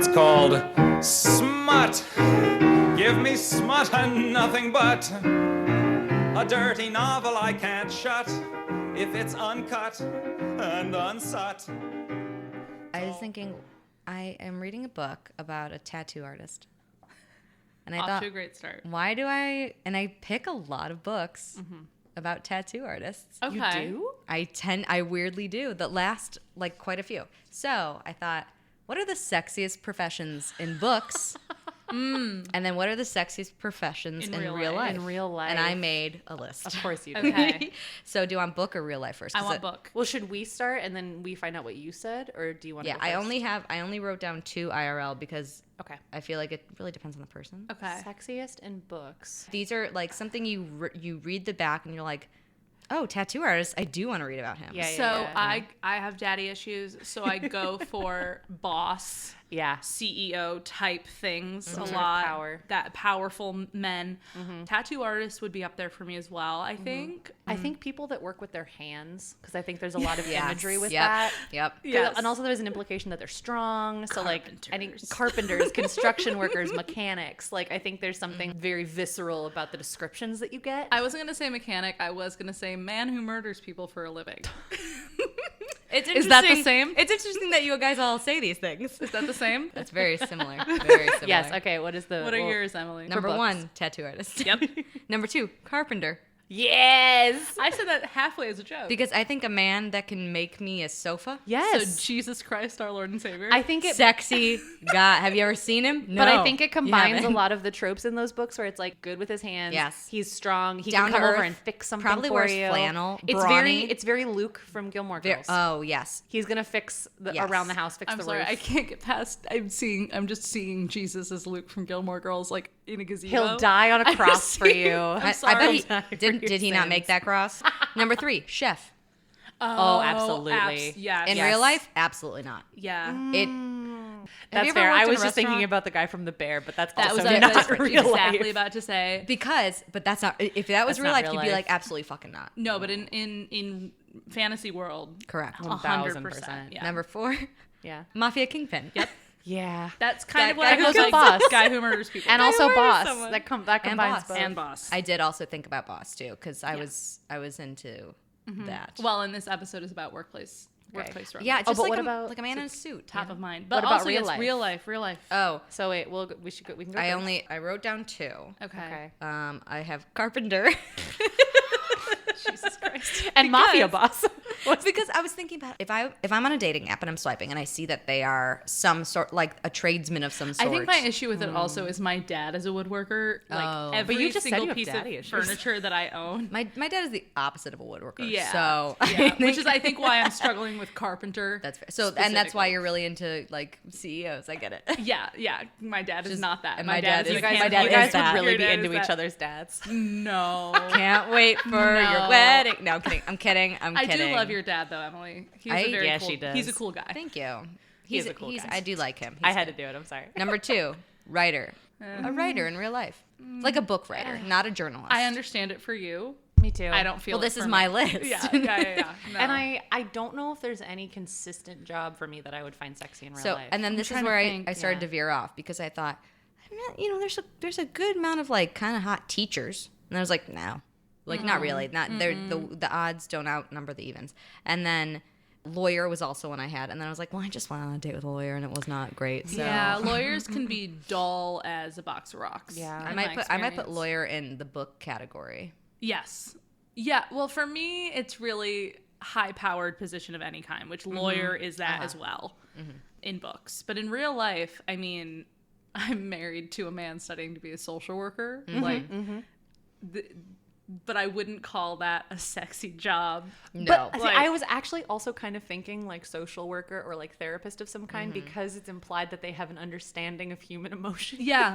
It's called Smut. Give me smut and nothing but a dirty novel I can't shut if it's uncut and unsut. I was thinking, I am reading a book about a tattoo artist. And I thought, to a great start. Why do I pick a lot of books about tattoo artists. Okay. You do? I weirdly do. That last, like, quite a few. So I thought, what are the sexiest professions in books? And then what are the sexiest professions in real life? In real life. And I made a list. Of course you did. Okay. So do you want book or real life first? I want book. Well, should we start and then we find out what you said, or do you want to go first? I only wrote down 2 IRL because Okay. I feel like it really depends on the person. Okay. Sexiest in books. These are like something you read the back and you're like, oh, tattoo artist, I do want to read about him. Yeah. So I have daddy issues, so I go for boss, CEO type things a lot. Power. That powerful men. Tattoo artists would be up there for me as well, I think. I think people that work with their hands, because I think there's a lot of Yes. imagery with Yep. that. Yep. Yes. And also there's an implication that they're strong. So Carpenters. like carpenters, construction workers, mechanics. Like I think there's something very visceral about the descriptions that you get. I wasn't going to say mechanic. I was going to say man who murders people for a living. It's Is that the same? It's interesting that you guys all say these things. Is that the same? That's very similar. Very similar. Yes. Okay. What is the? What are yours, Emily? Number books. 1, tattoo artist. Yep. Number 2, carpenter. Yes. I said that halfway as a joke. Because I think a man that can make me a sofa. Yes. So Jesus Christ, our Lord and Savior. I think it. Sexy guy. Have you ever seen him? No. But I think it combines a haven't. lot of the tropes in those books where it's like good with his hands. Yes. He's strong. He Down can to come over earth, and fix something probably for wears you. flannel, It's brawny. very Luke from Gilmore Girls. Oh, yes. He's gonna fix Yes. around the house, fix I'm the sorry, roof. I can't get past. I'm just seeing Jesus as Luke from Gilmore Girls, like in a gazebo. He'll die on a cross for you. I sorry. bet he did he not make that cross? Number 3, chef. Oh, absolutely. Yeah. In real life, absolutely not. Yeah. It. Have you That's ever fair. worked I in a was just thinking restaurant? about the guy from The Bear, but that's That also was not what I was real exactly life. about to say. But that's not. If that was That's real not life, real you'd be life. like, absolutely fucking not. No, but in fantasy world, Correct. 100%. Yeah. Number 4, Yeah. mafia kingpin. Yep. Yeah. That's kind That of what guy I goes was with like. boss. Guy who murders people. And also murdered boss. someone. That combines boss. both. And boss. I did also think about boss too, because I was into that. Well, and this episode is about workplace romance. Yeah, just but like what a, about like a man in a suit. Top you of know? mind. What But about also, real yes, life? real life. Oh, So wait, we can go. I wrote down 2. Okay. I have carpenter. Jesus Christ. And mafia boss. Because I was thinking about if I'm on a dating app and I'm swiping and I see that they are some sort, like a tradesman of some sort. I think my issue with it also is my dad is a woodworker. Like Oh. every But you just said single you have piece of daddy issues. furniture that I own. my dad is the opposite of a woodworker. Yeah. So Yeah. Which is I think why I'm struggling with carpenter. that's fair. So and that's why specifically. you're really into like CEOs. I get it. Yeah. My dad is not that. and My dad is you a guys- mechanical my dad You guys is that. would really Your be dad into is each that. other's dads. No. Can't wait for your No. wedding. No, I'm kidding. I'm kidding. I'm I kidding. do love your dad though, Emily. He's I- a very yeah, cool. she does. He's a cool guy. Thank you. He's a cool guy. I do like him. I He's had good. to do it. I'm sorry. Number 2, writer. A writer in real life, like a book writer, not a journalist. I understand it for you. Me too. I don't feel. Well, it this for is me. my list. Yeah. No. And I don't know if there's any consistent job for me that I would find sexy in real So, life. and then this is trying to where think, I started yeah. to veer off because I thought, I'm not, there's a good amount of like kind of hot teachers, and I was like, no, like not really, not the odds don't outnumber the evens. And then lawyer was also one I had, and then I was like, well, I just went on a date with a lawyer, and it was not great. So Yeah, lawyers can be dull as a box of rocks. Yeah. I in might my put experience. lawyer in the book category. Yes. Yeah. Well, for me, it's really high-powered position of any kind, which lawyer is that as well in books. But in real life, I mean, I'm married to a man studying to be a social worker. But I wouldn't call that a sexy job. No, See, Like- I was actually also kind of thinking like social worker or like therapist of some kind because it's implied that they have an understanding of human emotion. Yeah.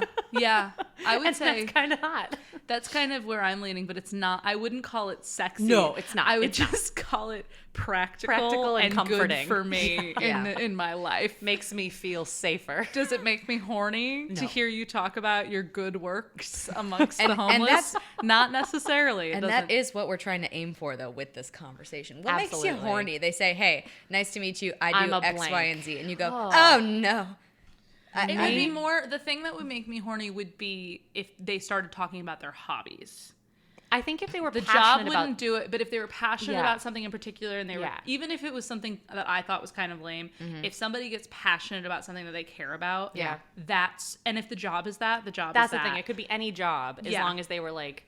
I would And say that's kind of hot. that's kind of where I'm leaning, but it's not. I wouldn't call it sexy. No, it's not. I would It's not. just call it practical, Practical and comforting. good for me in my life. Makes me feel safer. Does it make me horny to No. hear you talk about your good works amongst the And homeless? that's- Not necessarily. It And that doesn't- is what we're trying to aim for, though, with this conversation. What makes you Absolutely. horny? They say, hey, nice to meet you. I I'm do a X, blank. Y, and Z. And you go, Oh. oh, no. It would be more, the thing that would make me horny would be if they started talking about their hobbies. I think if they were The job passionate wouldn't about, do it, but if they were passionate Yeah. about something in particular and they were, Yeah. even if it was something that I thought was kind of lame, if somebody gets passionate about something that they care about, Yeah. and if the job is that, the job that's is the that. thing. It could be any job as Yeah. long as they were like,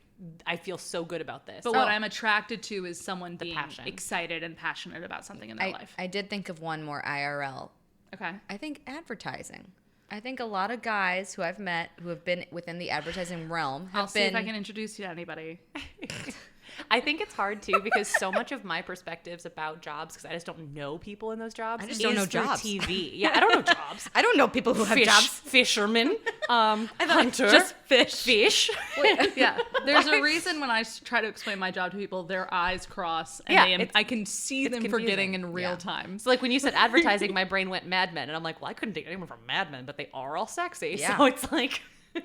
I feel so good about this. But what I'm attracted to is someone being passion. excited and passionate about something in their life. I did think of one more IRL. Okay. I think advertising. I think a lot of guys who I've met who have been within the advertising realm have I'll see been. if I can introduce you to anybody. I think it's hard too because so much of my perspectives about jobs, because I just don't know people in those jobs, I just don't know is through jobs. TV. Yeah, I don't know jobs. I don't know people who have jobs. Fisherman, hunter, just fish. Yeah. There's a reason when I try to explain my job to people, their eyes cross and Yeah, I can see them forgetting in real Yeah. time. So like when you said advertising, my brain went Mad Men, and I'm like, well, I couldn't date anyone from Mad Men, but they are all sexy. Yeah. So it's like,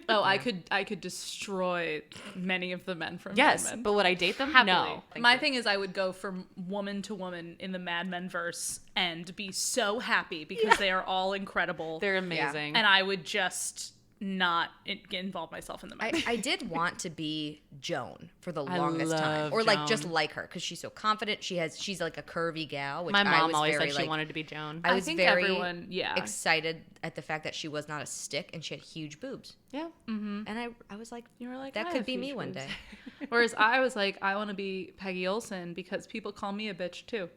Oh, I could destroy many of the men from yes, Mad Men. but would I date them? Happily. No. Thank My you. thing is I would go from woman to woman in the Mad Men verse and be so happy because they are all incredible. They're amazing. And I would just not involve myself in the men. I did want to be Joan for the longest time, love or like just Joan. like her because she's so confident. She's like a curvy gal, which My I mom was always very, said she like, wanted to be Joan. I was think very everyone, yeah. excited at the fact that she was not a stick and she had huge boobs, Yeah. and I was like, You were like, that I could have be huge me one boobs. day. Whereas I was like, I want to be Peggy Olson because people call me a bitch too.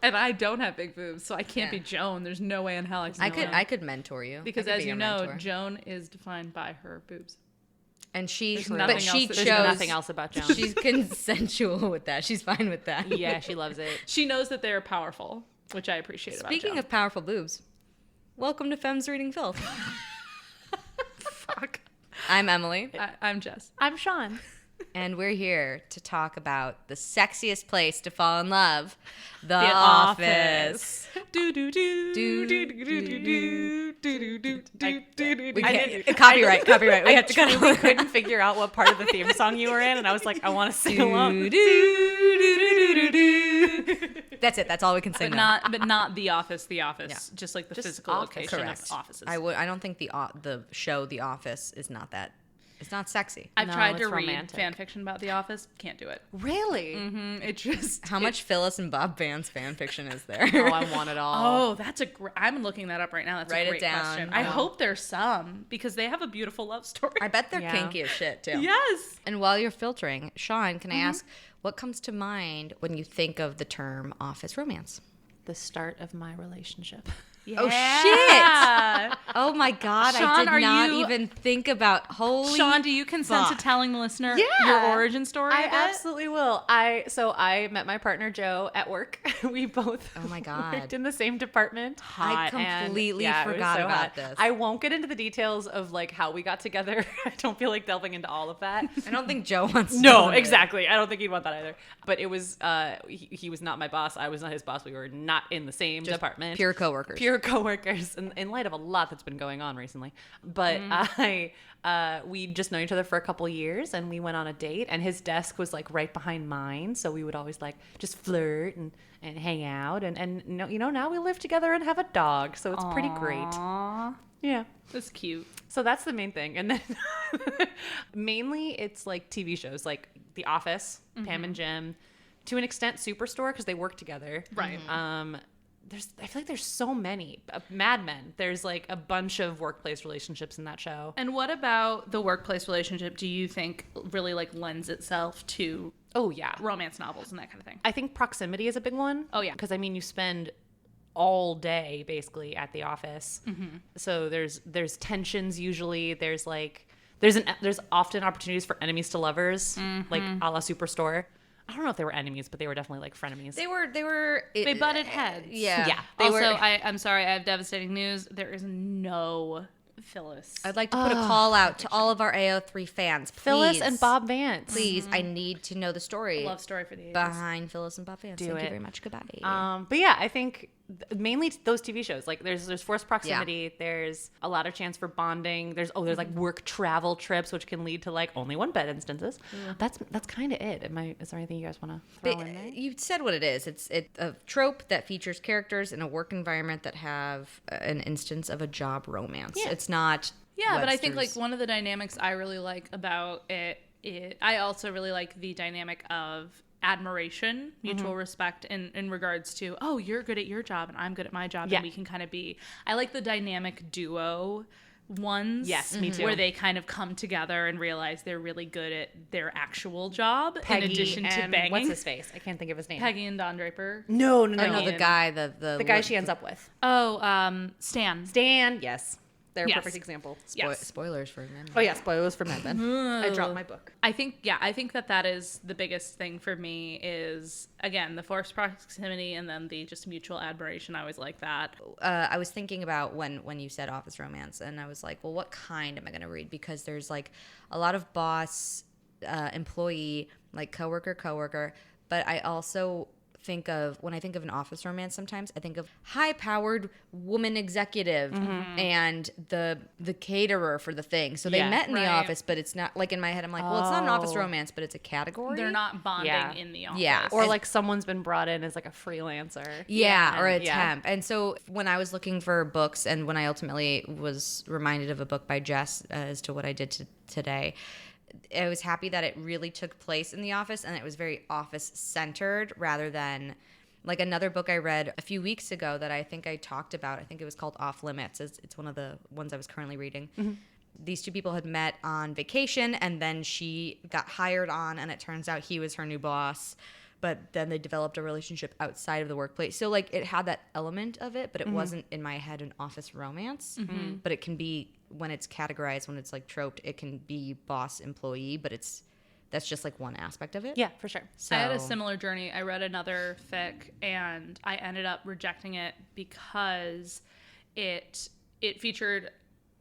And I don't have big boobs, so I can't Yeah. be Joan. There's no way in hell I can I be could Joan. I could mentor you Because I could as be you your know, mentor. Joan is defined by her boobs. And she, There's but nothing she else that- chose. There's nothing else about Joan. She's consensual with that. She's fine with that. Yeah, she loves it. She knows that they're powerful, which I appreciate about Speaking Joan. of powerful boobs, welcome to Femmes Reading Filth. Fuck. I'm Emily, I'm Jess. I'm Sean. and we're here to talk about the sexiest place to fall in love, The Office. Office. Do do do Do, do do, do do do do do do. We I can't, didn't- copyright. We have to cut truly it. couldn't figure out what part of the theme song you were in, and I was like, I want to sing along. That's it. That's all we can say. now. But not The Office. The Office. Yeah. Just like the Just physical Office. location Correct. of offices. I don't think the show The Office is not that. It's not sexy. I've No, tried to it's read romantic. fan fiction about The Office. Can't do it. Really? It just How much Phyllis and Bob Vance fan fiction is there? Oh, I want it all. Oh, that's a great. I'm looking that up right now. That's Write a it great down. question. I Yeah. hope there's some because they have a beautiful love story. I bet they're Yeah. kinky as shit too. Yes. And while you're filtering, Sean, can I ask what comes to mind when you think of the term office romance? The start of my relationship. Oh Yeah. shit! Oh my god, Sean, I are did not you- even think about holy. Sean, do you consent to fuck. telling the listener Yeah. your origin story? I of it? absolutely will. I met my partner Joe at work. We both Oh my God. worked in the same department. I And, completely yeah, it was forgot so about hot. this. I won't get into the details of like how we got together. I don't feel like delving into all of that. I don't think Joe wants. to No, know it. exactly. I don't think he'd want that either. But it was he was not my boss. I was not his boss. We were not in the same department. Pure coworkers. Pure coworkers. In light of a lot that's been going on recently. But we just known each other for a couple years, and we went on a date, and his desk was like right behind mine, so we would always like just flirt and hang out, and now we live together and have a dog, so it's pretty great. Aw, Yeah. that's cute. So that's the main thing. And then mainly it's like TV shows like The Office, Pam and Jim, to an extent Superstore because they work together. Right. I feel like there's so many. Mad Men. There's like a bunch of workplace relationships in that show. And what about the workplace relationship do you think really like lends itself to Oh yeah. romance novels and that kind of thing? I think proximity is a big one. Oh, yeah. Because I mean you spend all day basically at the office. So there's tensions usually. There's often opportunities for enemies to lovers, like a la Superstore. I don't know if they were enemies, but they were definitely like frenemies. They were. They butted heads. Yeah. Yeah. They Also, were. I'm sorry, I have devastating news. There is no Phyllis. I'd like to put a call out to all of our AO3 fans. Please, Phyllis and Bob Vance. Please, I need to know the story Love story for the ages. behind Phyllis and Bob Vance. Do Thank you it. very much. Goodbye. But yeah, I think mainly those TV shows. Like there's forced proximity. There's a lot of chance for bonding. There's like work travel trips, which can lead to like only one bed instances. That's kind of it. Is there anything you guys want to throw in there? You said what it is. It's a trope that features characters in a work environment that have an instance of a job romance. Yeah. It's not. Yeah, but I think like Webster's. one of the dynamics I really like about it, I also really like the dynamic of admiration, mutual respect in regards to, oh, you're good at your job and I'm good at my job, Yeah. and we can kind of be. I like the dynamic duo ones. Yes, me too. Where they kind of come together and realize they're really good at their actual job Peggy in addition to and banging. what's his face? I can't think of his name. Peggy and Don Draper. No, Oh no, the guy, the guy she ends up with. Oh, Stan. Stan. Yes, they're a Yes. perfect example. Yes. Spoilers for men. Oh yeah, spoilers for Mad Men. I dropped my book. I think that is the biggest thing for me is, again, the forced proximity and then the just mutual admiration. I always like that. I was thinking about when you said office romance, and I was like, well, what kind am I going to read? Because there's like a lot of boss, employee, like coworker, but I also when I think of an office romance, sometimes I think of high-powered woman executive and the caterer for the thing. So they Yeah. met in the Right. office, but it's not like in my head. I'm like, well, it's not an office romance, but it's a category. They're not bonding Yeah. in the office. Yeah. Or like someone's been brought in as like a freelancer. Yeah, or a Yeah. temp. And so when I was looking for books, and when I ultimately was reminded of a book by Jess as to what I did today, I was happy that it really took place in the office, and it was very office centered rather than like another book I read a few weeks ago that I think I talked about. I think it was called Off Limits. It's one of the ones I was currently reading. These two people had met on vacation, and then she got hired on, and it turns out he was her new boss. But then they developed a relationship outside of the workplace. So like it had that element of it, but it wasn't in my head an office romance. But it can be when it's categorized, when it's like troped, it can be boss employee, but that's just like one aspect of it. Yeah, for sure. So I had a similar journey. I read another fic and I ended up rejecting it because it featured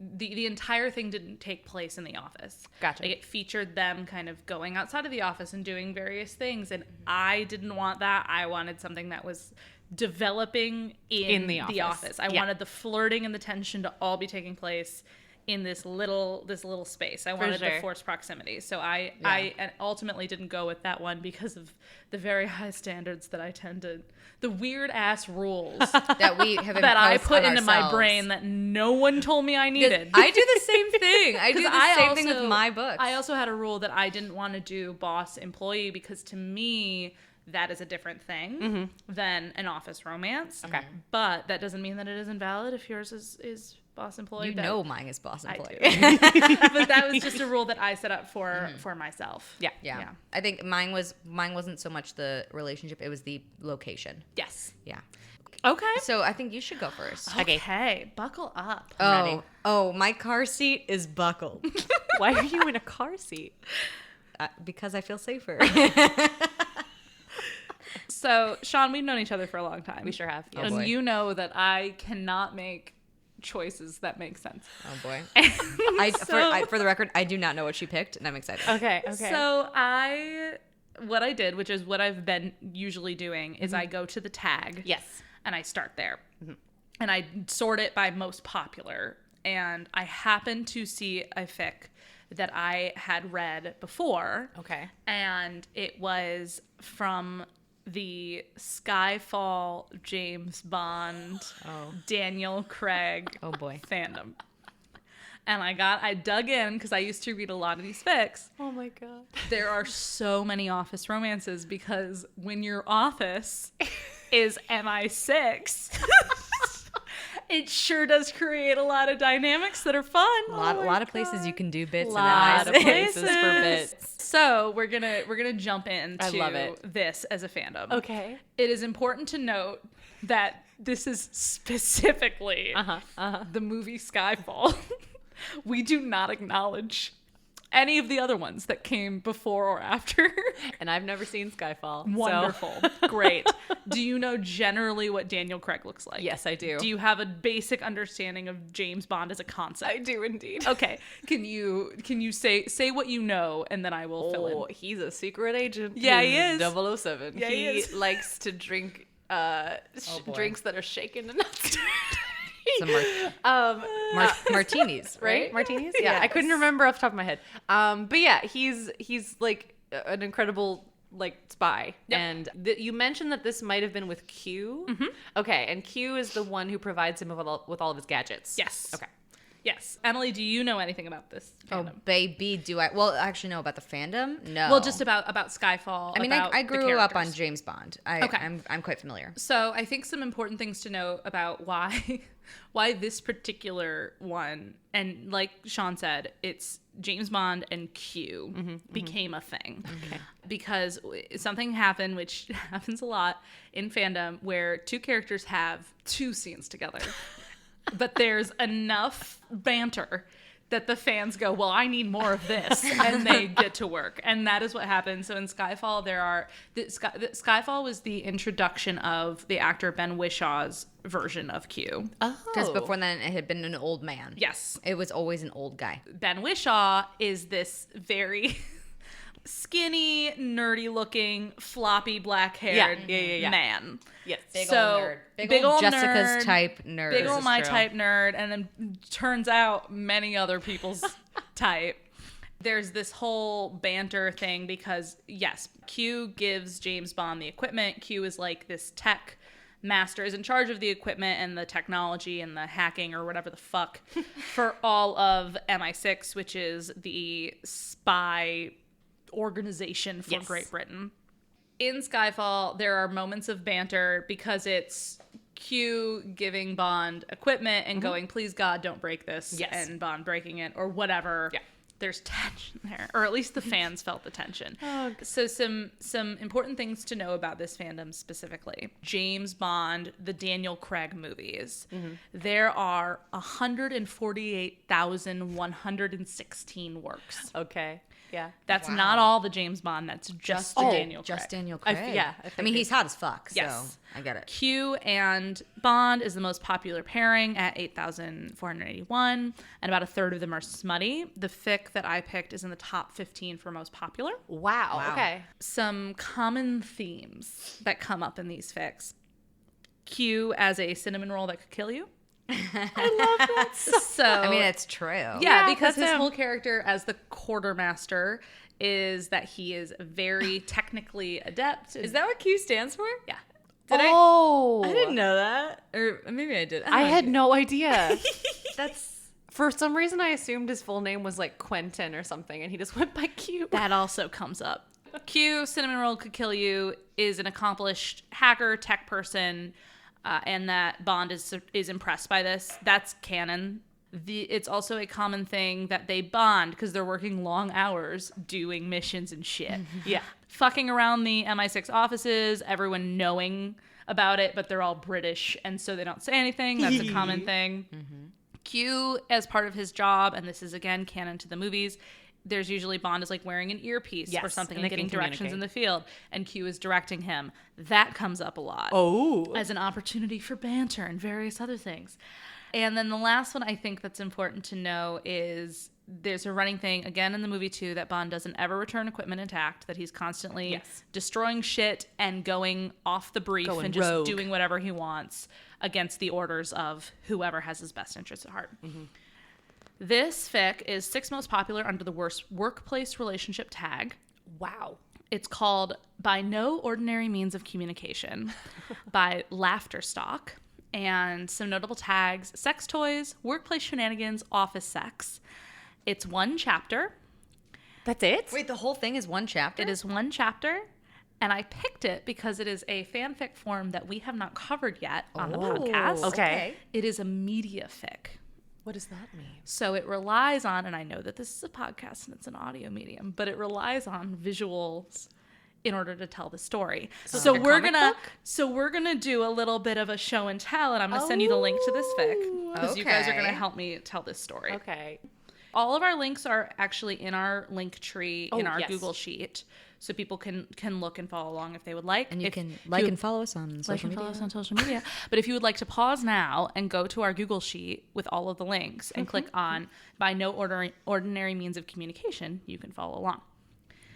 the entire thing didn't take place in the office. Gotcha. Like it featured them kind of going outside of the office and doing various things, and I didn't want that. I wanted something that was developing in the office. I wanted the flirting and the tension to all be taking place in this little space. I wanted the forced proximity. So I ultimately didn't go with that one because of the very high standards that I tend to, the weird ass rules that we have that I imposed put on into my ourselves. brain that no one told me I needed. I do the same thing. I do the 'Cause same thing with my books. I also had a rule that I didn't want to do boss employee because to me that is a different thing than an office romance. Okay. But that doesn't mean that it isn't valid if yours is boss employee. You know mine is boss employee. I do. But that was just a rule that I set up for myself. Yeah. Yeah. I think mine wasn't so much the relationship, it was the location. Yes. Yeah. Okay. So I think you should go first. Okay. Buckle up. Oh, my car seat is buckled. Why are you in a car seat? Because I feel safer. So, Sean, we've known each other for a long time. We sure have. Oh, And boy. you know that I cannot make choices that make sense. Oh boy. For the record, I do not know what she picked, and I'm excited. Okay. So what I did, which is what I've been usually doing, is I go to the tag. Yes. And I start there. And I sort it by most popular. And I happened to see a fic that I had read before. Okay. And it was from the Skyfall James Bond Daniel Craig Oh boy. fandom. And I dug in because I used to read a lot of these fics. Oh my god. There are so many office romances because when your office is MI6, it sure does create a lot of dynamics that are fun. A lot of places you can do bits. Lot and of then places for bits. So we're gonna jump into I love it. this as a fandom. Okay. It is important to note that this is specifically the movie Skyfall. We do not acknowledge any of the other ones that came before or after. And I've never seen Skyfall. Wonderful. Great. Do you know generally what Daniel Craig looks like? Yes, I do. Do you have a basic understanding of James Bond as a concept? I do indeed. Okay. Can you say what you know and then I will fill in? He's a secret agent. Yeah, he He's is. 007. Yeah, he is. likes to drink drinks that are shaken and not stirred. Some martinis, Right? Martinis? Yeah. I couldn't remember off the top of my head. But yeah, he's like an incredible like spy. Yep. And you mentioned that this might have been with Q. Mm-hmm. Okay, and Q is the one who provides him with all of his gadgets. Yes. Okay. Yes. Emily, do you know anything about this fandom? Oh, baby, do I? Well, I actually know about the fandom. No. Well, just about Skyfall. I mean, I grew up on James Bond. Okay. I'm quite familiar. So I think some important things to know about why this particular one, and like Sean said, it's James Bond and Q became a thing. Okay. Because something happened, which happens a lot in fandom, where two characters have two scenes together. But there's enough banter that the fans go, well, I need more of this, and they get to work. And that is what happened. So in Skyfall, Skyfall was the introduction of the actor Ben Wishaw's version of Q. Because before then, it had been an old man. Yes. It was always an old guy. Ben Wishaw is this very skinny, nerdy-looking, floppy, black-haired man. Yes. Big old nerd. Big old Jessica's type nerd. Big old my true. type nerd. And then turns out many other people's type. There's this whole banter thing because, yes, Q gives James Bond the equipment. Q is like this tech master, is in charge of the equipment and the technology and the hacking or whatever the fuck for all of MI6, which is the spy organization for Great Britain. In Skyfall, there are moments of banter because it's Q giving Bond equipment and going, please God, don't break this. Yes. And Bond breaking it or whatever. Yeah. There's tension there, or at least the fans felt the tension. So some important things to know about this fandom specifically. James Bond, the Daniel Craig movies. There are 148,116 works. Okay. Yeah. That's not all the James Bond. That's just Daniel Craig. Just Daniel Craig. I mean, he's hot as fuck. So Yes. I get it. Q and Bond is the most popular pairing at 8,481, and about a third of them are smutty. The fic that I picked is in the top 15 for most popular. Wow. Okay. Some common themes that come up in these fics. Q as a cinnamon roll that could kill you. I love that. So I mean, it's true. yeah, because that's his him. whole character as the quartermaster is that he is very technically adept. Is that what Q stands for? Yeah. I didn't know that. Or maybe I did. I had no idea. That's... For some reason, I assumed his full name was like Quentin or something, and he just went by Q. That also comes up. Q, cinnamon roll could kill you, is an accomplished hacker, tech person, and that Bond is impressed by this. That's canon. It's also a common thing that they bond because they're working long hours doing missions and shit. Yeah. Fucking around the MI6 offices, everyone knowing about it, but they're all British, and so they don't say anything. That's a common thing. Q, as part of his job, and this is again canon to the movies, there's usually Bond is like wearing an earpiece or something and getting directions in the field, and Q is directing him. That comes up a lot. As an opportunity for banter and various other things. And then the last one I think that's important to know is there's a running thing, again in the movie too, that Bond doesn't ever return equipment intact, that he's constantly destroying shit and going off the brief and just rogue. doing whatever he wants against the orders of whoever has his best interests at heart. This fic is 6th most popular under the worst workplace relationship tag. Wow. It's called By No Ordinary Means of Communication by LaughterShock. And some notable tags: sex toys, workplace shenanigans, office sex. It's one chapter. That's it? Wait, the whole thing is one chapter? It is one chapter. And I picked it because it is a fanfic form that we have not covered yet on the podcast. Okay. It is a media fic. What does that mean? So it relies on, and I know that this is a podcast and it's an audio medium, but it relies on visuals in order to tell the story. So we're gonna do a little bit of a show and tell, and I'm gonna send you the link to this fic because you guys are gonna help me tell this story. Okay. All of our links are actually in our link tree in our Google Sheet, so people can look and follow along if they would like. And you can like and follow us on social media. Follow us on social media. But if you would like to pause now and go to our Google Sheet with all of the links and click on By No Ordinary Means of Communication, you can follow along.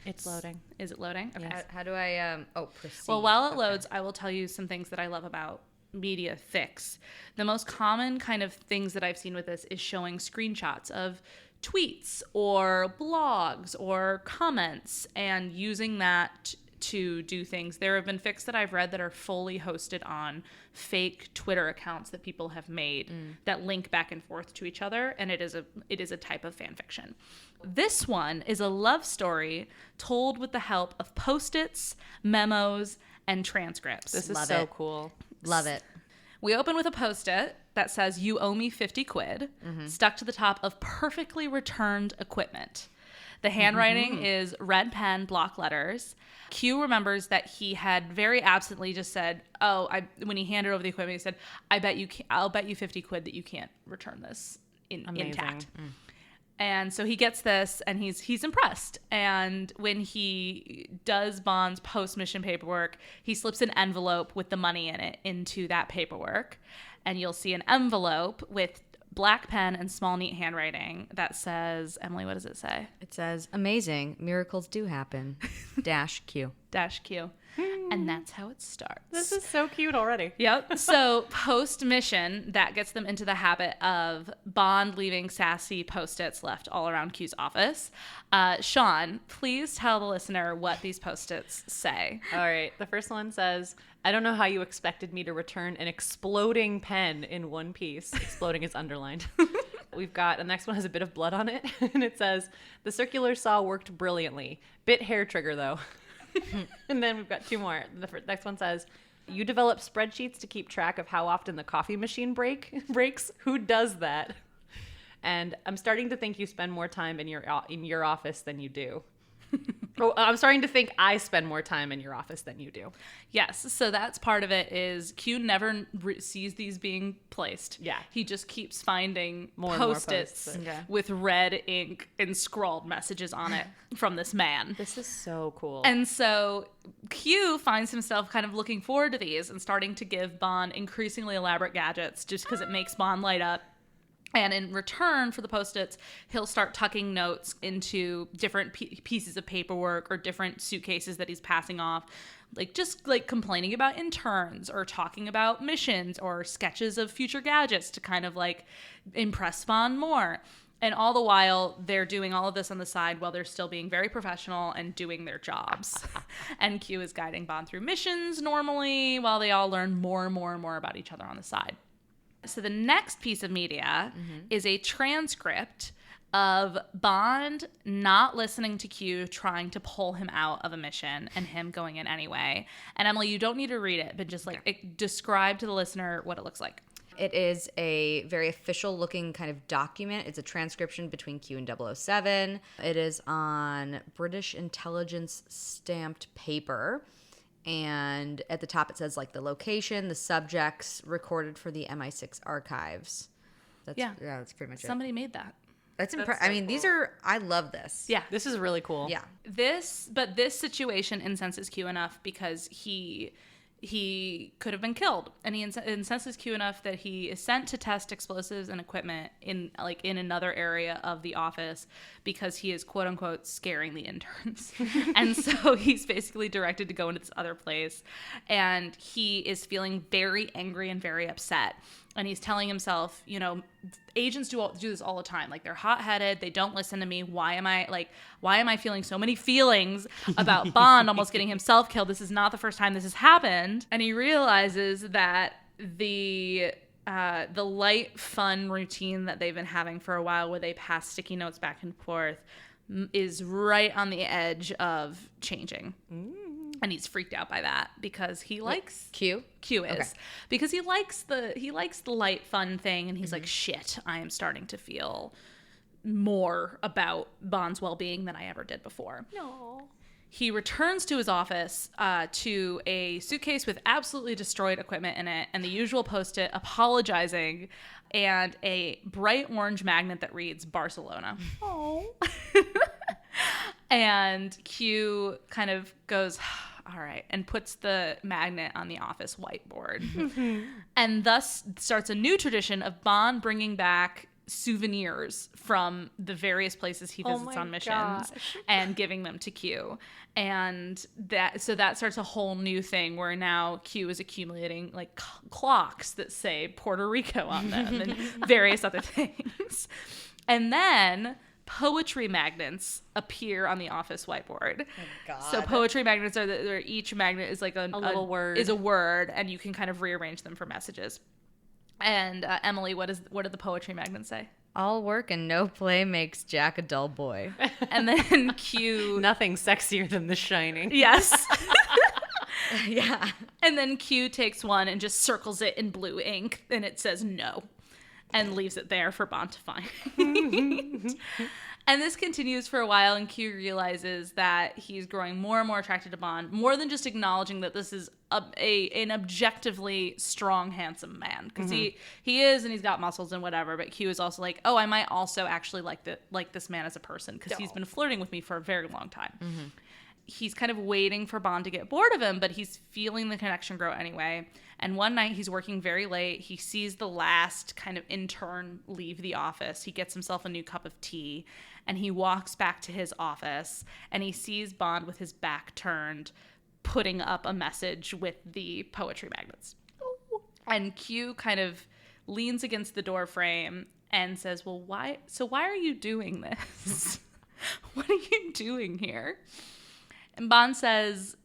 It's loading. Is it loading? Okay. Yes. How do I proceed? Well, while it loads, I will tell you some things that I love about media fics. The most common kind of things that I've seen with this is showing screenshots of tweets or blogs or comments and using that to do things. There have been fics that I've read that are fully hosted on fake Twitter accounts that people have made that link back and forth to each other, and it is a type of fan fiction. This one is a love story told with the help of Post-its, memos, and transcripts. This is Love so it. cool. Love it. We open with a Post-it that says, "You owe me 50 quid," stuck to the top of perfectly returned equipment. The handwriting is red pen block letters. Q remembers that he had very absently just said, when he handed over the equipment, he said, I'll bet you 50 quid that you can't return this intact. And so he gets this and he's impressed. And when he does Bond's post-mission paperwork, he slips an envelope with the money in it into that paperwork. And you'll see an envelope with black pen and small neat handwriting that says, Emily, what does it say? It says, "Amazing, miracles do happen." -Q. -Q. And that's how it starts. This is so cute already. Yep. So post-mission, that gets them into the habit of Bond leaving sassy Post-its left all around Q's office. Sean, please tell the listener what these Post-its say. All right. The first one says, "I don't know how you expected me to return an exploding pen in one piece." Exploding is underlined. We've got, the next one has a bit of blood on it. And it says, "The circular saw worked brilliantly. Bit hair trigger, though." And then we've got two more. The next one says, "You develop spreadsheets to keep track of how often the coffee machine breaks. Who does that? And I'm starting to think you spend more time in your office than you do." Oh, I'm starting to think I spend more time in your office than you do. Yes, so that's part of it is Q never sees these being placed. Yeah. He just keeps finding More and more Post-its Post-its. Okay. with red ink and scrawled messages on it from this man. This is so cool. And so Q finds himself kind of looking forward to these and starting to give Bond increasingly elaborate gadgets just because it makes Bond light up. And in return for the Post-its, he'll start tucking notes into different pieces of paperwork or different suitcases that he's passing off, just complaining about interns or talking about missions or sketches of future gadgets to kind of impress Bond more. And all the while, they're doing all of this on the side while they're still being very professional and doing their jobs. And Q is guiding Bond through missions normally while they all learn more and more and more about each other on the side. So the next piece of media is a transcript of Bond not listening to Q, trying to pull him out of a mission and him going in anyway. And Emily, you don't need to read it, but just describe to the listener what it looks like. It is a very official looking kind of document. It's a transcription between Q and 007. It is on British intelligence stamped paper. And at the top it says the location, the subjects recorded for the MI6 archives. That's pretty much Somebody made that. That's impressive. so I mean, cool. I love this. Yeah. This is really cool. Yeah. This situation incenses Q enough because he could have been killed, and he incenses Q enough that he is sent to test explosives and equipment in another area of the office because he is quote unquote scaring the interns. And so he's basically directed to go into this other place, and he is feeling very angry and very upset. And he's telling himself, agents do this all the time. They're hot-headed. They don't listen to me. Why am I feeling so many feelings about Bond almost getting himself killed? This is not the first time this has happened. And he realizes that the light, fun routine that they've been having for a while, where they pass sticky notes back and forth, is right on the edge of changing. And he's freaked out by that because he likes Q is Okay. because he likes the light fun thing, and he's like, shit, I am starting to feel more about Bond's well-being than I ever did before. No. He returns to his office to a suitcase with absolutely destroyed equipment in it, and the usual Post-it apologizing, and a bright orange magnet that reads Barcelona. Oh. And Q kind of goes, all right, and puts the magnet on the office whiteboard. And thus starts a new tradition of Bond bringing back souvenirs from the various places he visits on missions and giving them to Q. And that starts a whole new thing where now Q is accumulating like clocks that say Puerto Rico on them and various other things. And then poetry magnets appear on the office whiteboard. Oh, God. So poetry magnets are each magnet is like a little word. Is a word, and you can kind of rearrange them for messages. And Emily, what did the poetry magnet say? All work and no play makes Jack a dull boy. And then Q... Nothing sexier than The Shining. Yes. Yeah. And then Q takes one and just circles it in blue ink, and it says no, and leaves it there for Bond to find. And this continues for a while, and Q realizes that he's growing more and more attracted to Bond, more than just acknowledging that this is an objectively strong, handsome man. Because he is, and he's got muscles and whatever, but Q is also like, oh, I might also actually like this man as a person, because he's been flirting with me for a very long time. Mm-hmm. He's kind of waiting for Bond to get bored of him, but he's feeling the connection grow anyway. And one night he's working very late. He sees the last kind of intern leave the office. He gets himself a new cup of tea, and he walks back to his office, and he sees Bond with his back turned, putting up a message with the poetry magnets. And Q kind of leans against the door frame and says, well, why are you doing this? What are you doing here? And Bond says,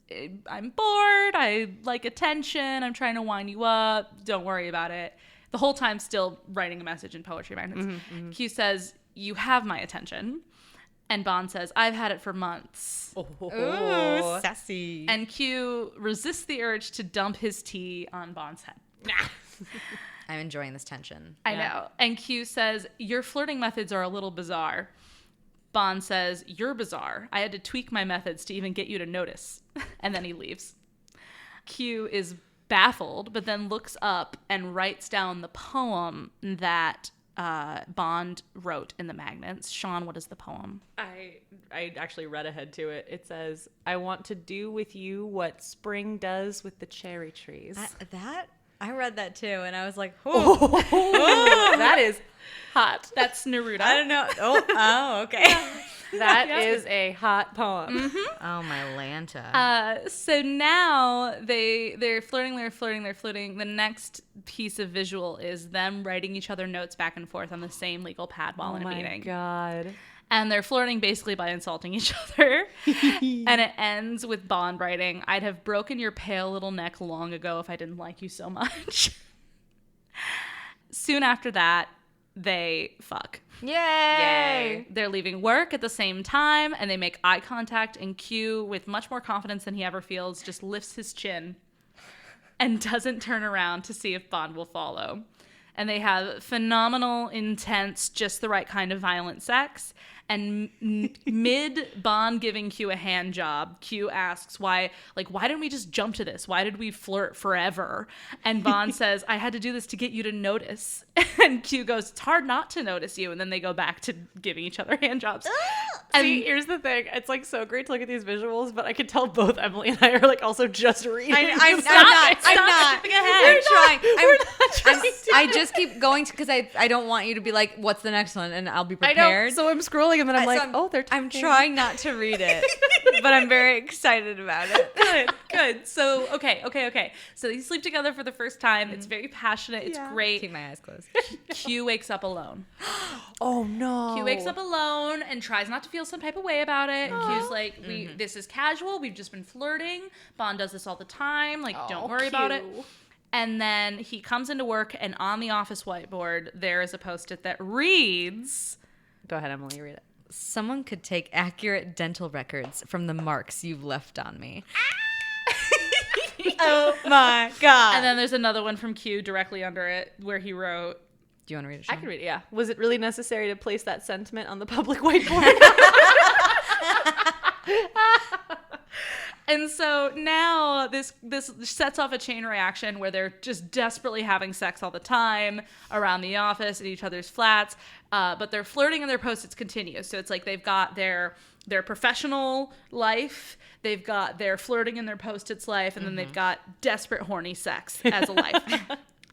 I'm bored. I like attention. I'm trying to wind you up. Don't worry about it. The whole time still writing a message in poetry magnets. Mm-hmm, mm-hmm. Q says, you have my attention. And Bond says, I've had it for months. Ooh, sassy. And Q resists the urge to dump his tea on Bond's head. I'm enjoying this tension. I know. And Q says, your flirting methods are a little bizarre. Bond says, you're bizarre. I had to tweak my methods to even get you to notice. And then he leaves. Q is baffled, but then looks up and writes down the poem that Bond wrote in the magnets. Sean, what is the poem? I actually read ahead to it. It says, I want to do with you what spring does with the cherry trees. I read that too, and I was like, that is hot. That's Neruda. I don't know. Oh, okay. That is a hot poem. Mm-hmm. Oh, my Lanta. So now they're flirting. The next piece of visual is them writing each other notes back and forth on the same legal pad while in a meeting. Oh, my God. And they're flirting basically by insulting each other. And it ends with Bond writing, I'd have broken your pale little neck long ago if I didn't like you so much. Soon after that, they fuck. Yay! They're leaving work at the same time, and they make eye contact, and Q, with much more confidence than he ever feels, just lifts his chin and doesn't turn around to see if Bond will follow. And they have phenomenal, intense, just the right kind of violent sex. And mid Bond giving Q a hand job, Q asks why didn't we just jump to this? Why did we flirt forever? And Bond says, I had to do this to get you to notice. And Q goes, it's hard not to notice you. And then they go back to giving each other hand jobs. And here's the thing. It's like so great to look at these visuals, but I could tell both Emily and I are like also just reading. I'm not. I just keep going because I don't want you to be like, what's the next one? And I'll be prepared. I know. So I'm scrolling and then I'm like, they're talking. I'm trying not to read it, but I'm very excited about it. Good. So, okay. So they sleep together for the first time. It's very passionate. It's great. Keep my eyes closed. Q wakes up alone. Oh, no. Q wakes up alone and tries not to feel some type of way about it. Aww. Q's like, this is casual. We've just been flirting. Bond does this all the time. Like, don't worry about it. And then he comes into work, and on the office whiteboard, there is a Post-it that reads... Go ahead, Emily, read it. Someone could take accurate dental records from the marks you've left on me. Oh, my God. And then there's another one from Q directly under it where he wrote... Do you want to read it, Sean? I can read it, yeah. Was it really necessary to place that sentiment on the public whiteboard? And so now this sets off a chain reaction where they're just desperately having sex all the time around the office in each other's flats, but their flirting and their Post-its continue. So it's like they've got their professional life, they've got their flirting and their Post-its life, and then they've got desperate horny sex as a life.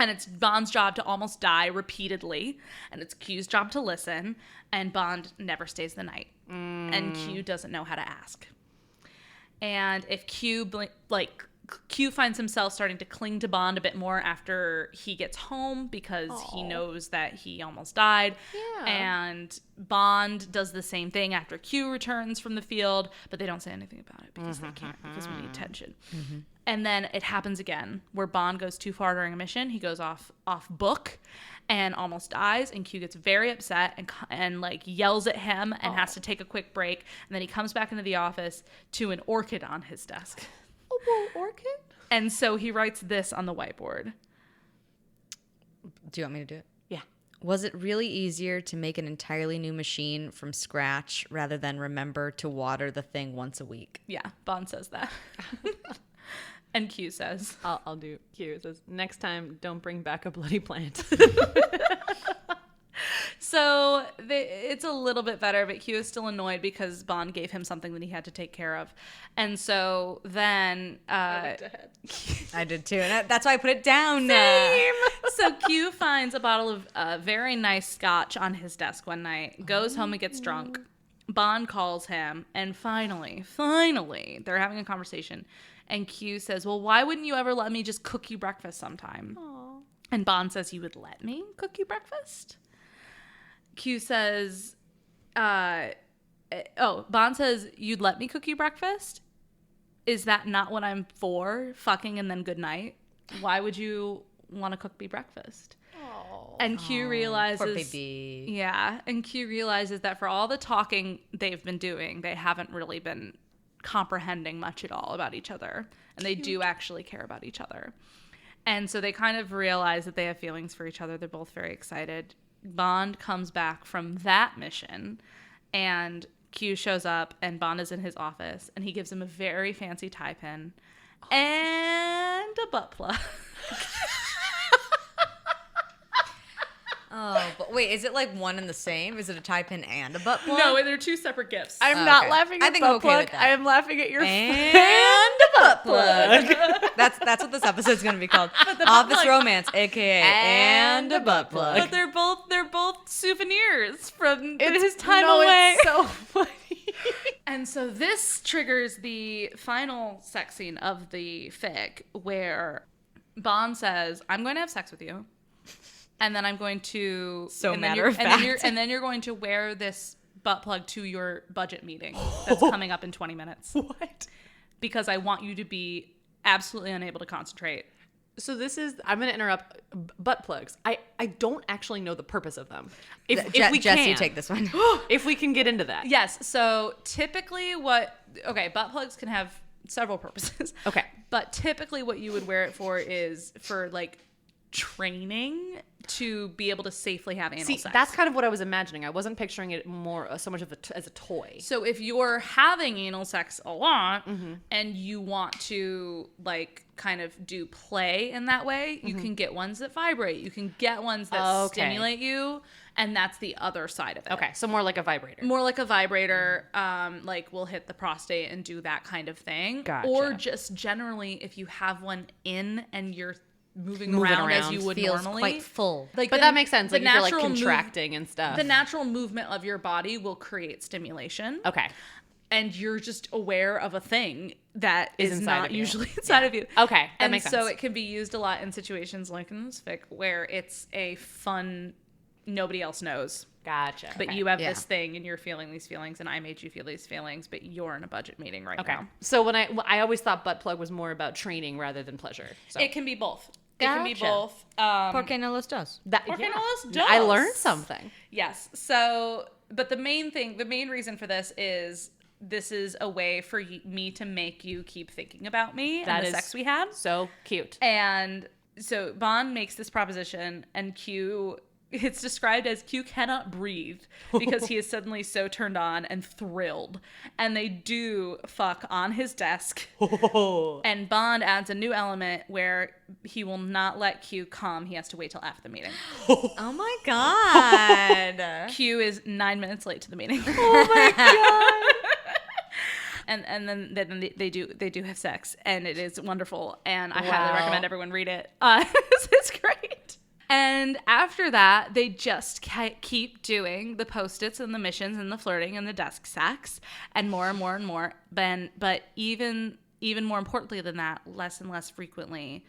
And it's Bond's job to almost die repeatedly, and it's Q's job to listen, and Bond never stays the night. And Q doesn't know how to ask. And if Q finds himself starting to cling to Bond a bit more after he gets home because he knows that he almost died. Yeah. And Bond does the same thing after Q returns from the field, but they don't say anything about it because they can't, because we need tension. And then it happens again where Bond goes too far during a mission. He goes off book and almost dies, and Q gets very upset and like yells at him and has to take a quick break. And then he comes back into the office to an orchid on his desk. Orchid? And so he writes this on the whiteboard. Do you want me to do it? Yeah. Was it really easier to make an entirely new machine from scratch rather than remember to water the thing once a week? Yeah, Bond says that. And Q says, I'll do Q. It says, next time, don't bring back a bloody plant. so it's a little bit better, but Q is still annoyed because Bond gave him something that he had to take care of. And so then... I did too, and that's why I put it down. Same. So Q finds a bottle of very nice scotch on his desk one night, goes home and gets drunk. Bond calls him, and finally, they're having a conversation. And Q says, well, why wouldn't you ever let me just cook you breakfast sometime? Aww. And Bond says, you would let me cook you breakfast? Q says, Bond says, you'd let me cook you breakfast? Is that not what I'm for? Fucking and then good night? Why would you want to cook me breakfast? And Q realizes... Poor baby. Yeah. And Q realizes that for all the talking they've been doing, they haven't really been comprehending much at all about each other. And they do actually care about each other. And so they kind of realize that they have feelings for each other. They're both very excited. Bond comes back from that mission, and Q shows up, and Bond is in his office, and he gives him a very fancy tie pin and a butt plug. Oh, but wait, is it like one and the same? Is it a tie pin and a butt plug? No, they're two separate gifts. I'm not okay. laughing at I think butt I'm okay plug. with that. I am laughing at your and a butt plug. That's what this episode's gonna be called. Office plug. Romance, aka and a butt plug. But they're both souvenirs from his time away. It's so funny. And so this triggers the final sex scene of the fic where Bond says, I'm going to have sex with you. And then I'm going to... And then you're going to wear this butt plug to your budget meeting that's coming up in 20 minutes. What? Because I want you to be absolutely unable to concentrate. So this is... I'm going to interrupt. Butt plugs. I don't actually know the purpose of them. If we Jess, can. you take this one. If we can get into that. Yes. So typically butt plugs can have several purposes. Okay. But typically what you would wear it for is for like training to be able to safely have anal sex. That's kind of what I was imagining. I wasn't picturing it more so much of as a toy. So if you're having anal sex a lot and you want to like kind of do play in that way, you can get ones that vibrate. You can get ones that stimulate you, and that's the other side of it. Okay, so more like a vibrator. More like a vibrator, like we'll hit the prostate and do that kind of thing. Gotcha. Or just generally if you have one in and you're moving around as you would feels normally. quite full. Like But that makes sense. Like if you're like contracting and stuff. The natural movement of your body will create stimulation. Okay. And you're just aware of a thing that is inside not of you. usually inside of you. Okay, that and makes so sense. it can be used a lot in situations like in this fic where it's a fun, nobody else knows. Gotcha. But okay. you have this thing and you're feeling these feelings and I made you feel these feelings, but you're in a budget meeting right now. So when I always thought butt plug was more about training rather than pleasure. So. It can be both. It can be both. Porque no los dos. Porque no los dos. I learned something. Yes. So, but the main reason for this is a way for me to make you keep thinking about me and the sex we had. So cute. And so Bond makes this proposition, and Q, it's described as Q cannot breathe because he is suddenly so turned on and thrilled. And they do fuck on his desk. And Bond adds a new element where he will not let Q come. He has to wait till after the meeting. Oh my god. Q is 9 minutes late to the meeting. Oh my god. And then they do have sex, and it is wonderful, and I highly recommend everyone read it. It's great. And after that, they just keep doing the Post-its and the missions and the flirting and the desk sex and more and more and more. But even more importantly than that, less and less frequently,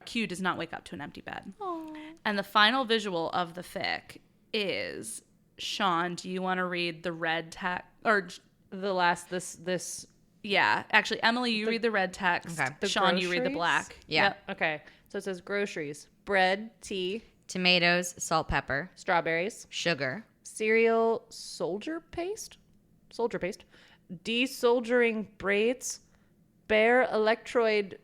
Q does not wake up to an empty bed. Aww. And the final visual of the fic is, Sean, do you want to read the red text or the last this? Yeah, actually, Emily, you read the red text. Okay. Sean, you read the groceries? black. Yeah. Yep. Okay. So it says groceries: bread, tea, Tomatoes, salt, pepper, strawberries, sugar, cereal, soldier paste, desoldering braids, bare electrode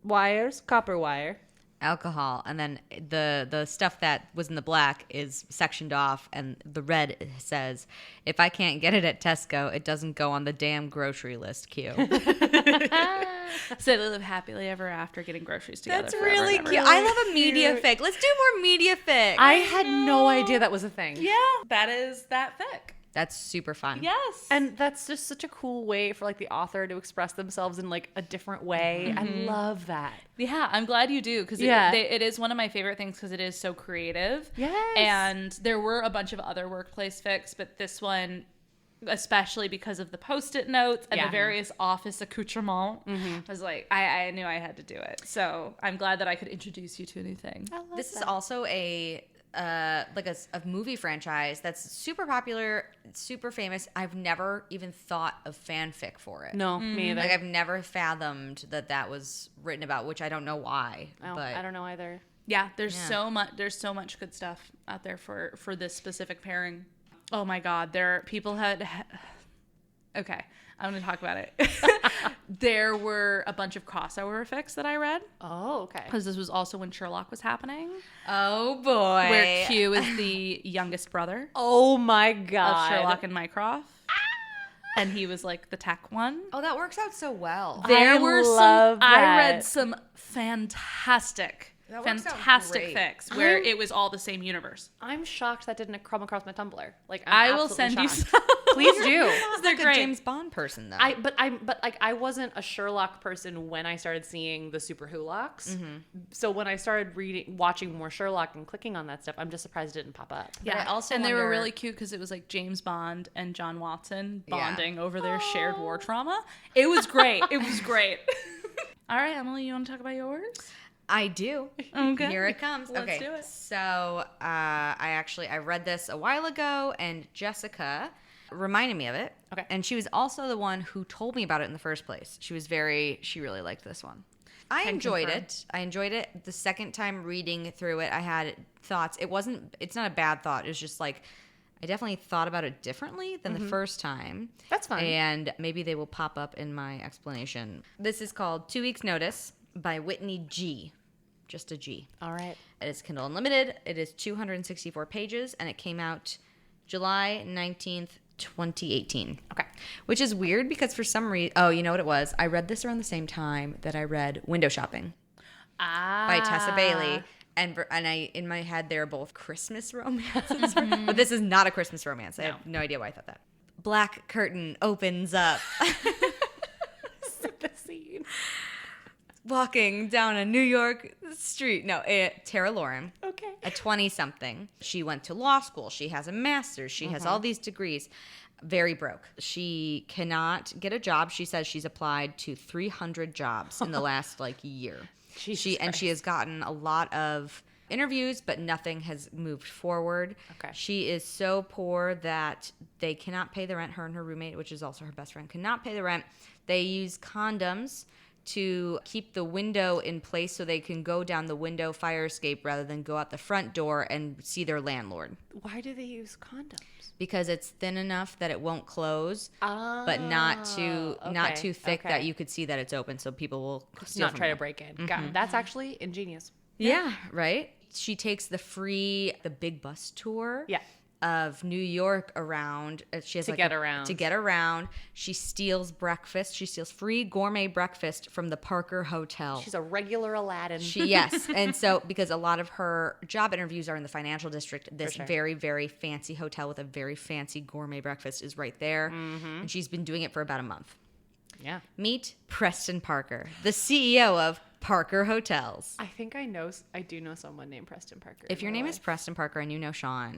wires, copper wire. alcohol, and then the stuff that was in the black is sectioned off, and the red says, "If I can't get it at Tesco, it doesn't go on the damn grocery list." Q. So they live happily ever after, getting groceries together. That's forever really and ever. cute. I love a media fic. Let's do more media fic. I had no idea that was a thing. Yeah, that is that fic. That's super fun. Yes. And that's just such a cool way for like the author to express themselves in like a different way. I love that. Yeah, I'm glad you do, because it is one of my favorite things because it is so creative. Yes. And there were a bunch of other workplace fics, but this one, especially because of the Post-it notes and the various office accoutrements, I was like, I knew I had to do it. So I'm glad that I could introduce you to a new thing. This is also a movie franchise that's super popular, super famous. I've never even thought of fanfic for it. No, me either. Like, I've never fathomed that was written about, which I don't know why. But I don't know either. Yeah, there's so much good stuff out there for this specific pairing. Oh my God, people had okay, I'm going to talk about it. There were a bunch of crossover fics that I read. Oh, okay. Because this was also when Sherlock was happening. oh boy, Where Q is the youngest brother Oh my God. of Sherlock and Mycroft. And he was like the tech one. Oh, that works out so well. There I were love I that. read some fantastic That works out fantastic great. fics where it was all the same universe. I'm shocked that didn't come across my Tumblr. Like, I I'm will absolutely send you shocked. some. Please do. Not They're like great. a James Bond person though. I wasn't a Sherlock person when I started seeing the Super Wholocks. So when I started watching more Sherlock and clicking on that stuff, I'm just surprised it didn't pop up. But I also and they were wonder- really cute because it was like James Bond and John Watson bonding over their shared war trauma. It was great. It was great. All right, Emily, you want to talk about yours? I do. Okay. Here it comes. Let's do it. So I read this a while ago, and Jessica reminded me of it. Okay. And she was also the one who told me about it in the first place. She really liked this one. I enjoyed it. The second time reading through it, I had thoughts. It's not a bad thought. It was just like, I definitely thought about it differently than the first time. That's fine. And maybe they will pop up in my explanation. This is called 2 Weeks Notice by Whitney G. Just a G. All right. It is Kindle Unlimited. It is 264 pages, and it came out July 19th, 2018. Okay. Which is weird because for some reason... Oh, you know what it was? I read this around the same time that I read Window Shopping by Tessa Bailey. And I, in my head, they're both Christmas romances. But this is not a Christmas romance. I have no idea why I thought that. Black curtain opens up. The scene. Walking down a New York street. No, Tara Lauren. Okay. A 20-something. She went to law school. She has a master's. She has all these degrees. Very broke. She cannot get a job. She says she's applied to 300 jobs in the last year. She has gotten a lot of interviews, but nothing has moved forward. Okay. She is so poor that they cannot pay the rent. Her and her roommate, which is also her best friend, cannot pay the rent. They use condoms to keep the window in place so they can go down the window fire escape rather than go out the front door and see their landlord. Why do they use condoms? Because it's thin enough that it won't close, but not too thick that you could see that it's open, so people will steal Not from try you. to break in. Got it. That's actually ingenious. Yeah, right? She takes the big bus tour of New York around. She has To get around. To get around. She steals breakfast. She steals free gourmet breakfast from the Parker Hotel. She's a regular Aladdin. Yes. And so, because a lot of her job interviews are in the financial district, this very, very fancy hotel with a very fancy gourmet breakfast is right there. And she's been doing it for about a month. Yeah. Meet Preston Parker, the CEO of Parker Hotels. I think I do know someone named Preston Parker. If your name is Preston Parker and you know Sean,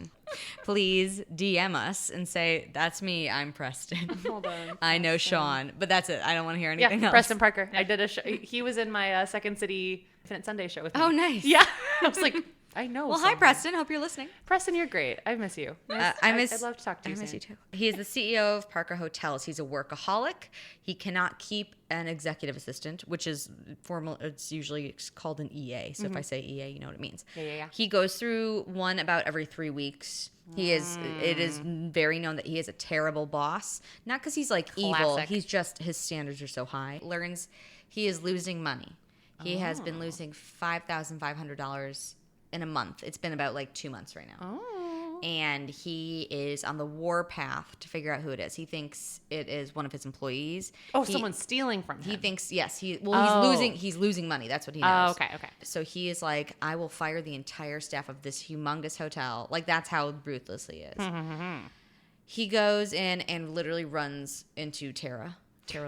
please DM us and say, that's me, I'm Preston. Hold on. I know Sean, but that's it. I don't want to hear anything else. Preston Parker. I did a show. He was in my Second City Infinite Sunday show with me. Oh, nice. Yeah. I was like, I know. Well, hi, Preston. Hope you're listening. Preston, you're great. I miss you. I'd love to talk to you. I miss you too. He is the CEO of Parker Hotels. He's a workaholic. He cannot keep an executive assistant, which is formal. It's usually called an EA. So if I say EA, you know what it means. Yeah. He goes through one about every 3 weeks. It is very known that he is a terrible boss. Not because he's like evil. He's just, his standards are so high. Learns he is losing money. He has been losing $5,500 in a month. It's been about like 2 months right now. Oh. And he is on the war path to figure out who it is. He thinks it is one of his employees. Oh, someone's stealing from him. He thinks, yes. He's losing money. That's what he knows. Oh, okay. So he is like, I will fire the entire staff of this humongous hotel. Like, that's how ruthless he is. He goes in and literally runs into Tara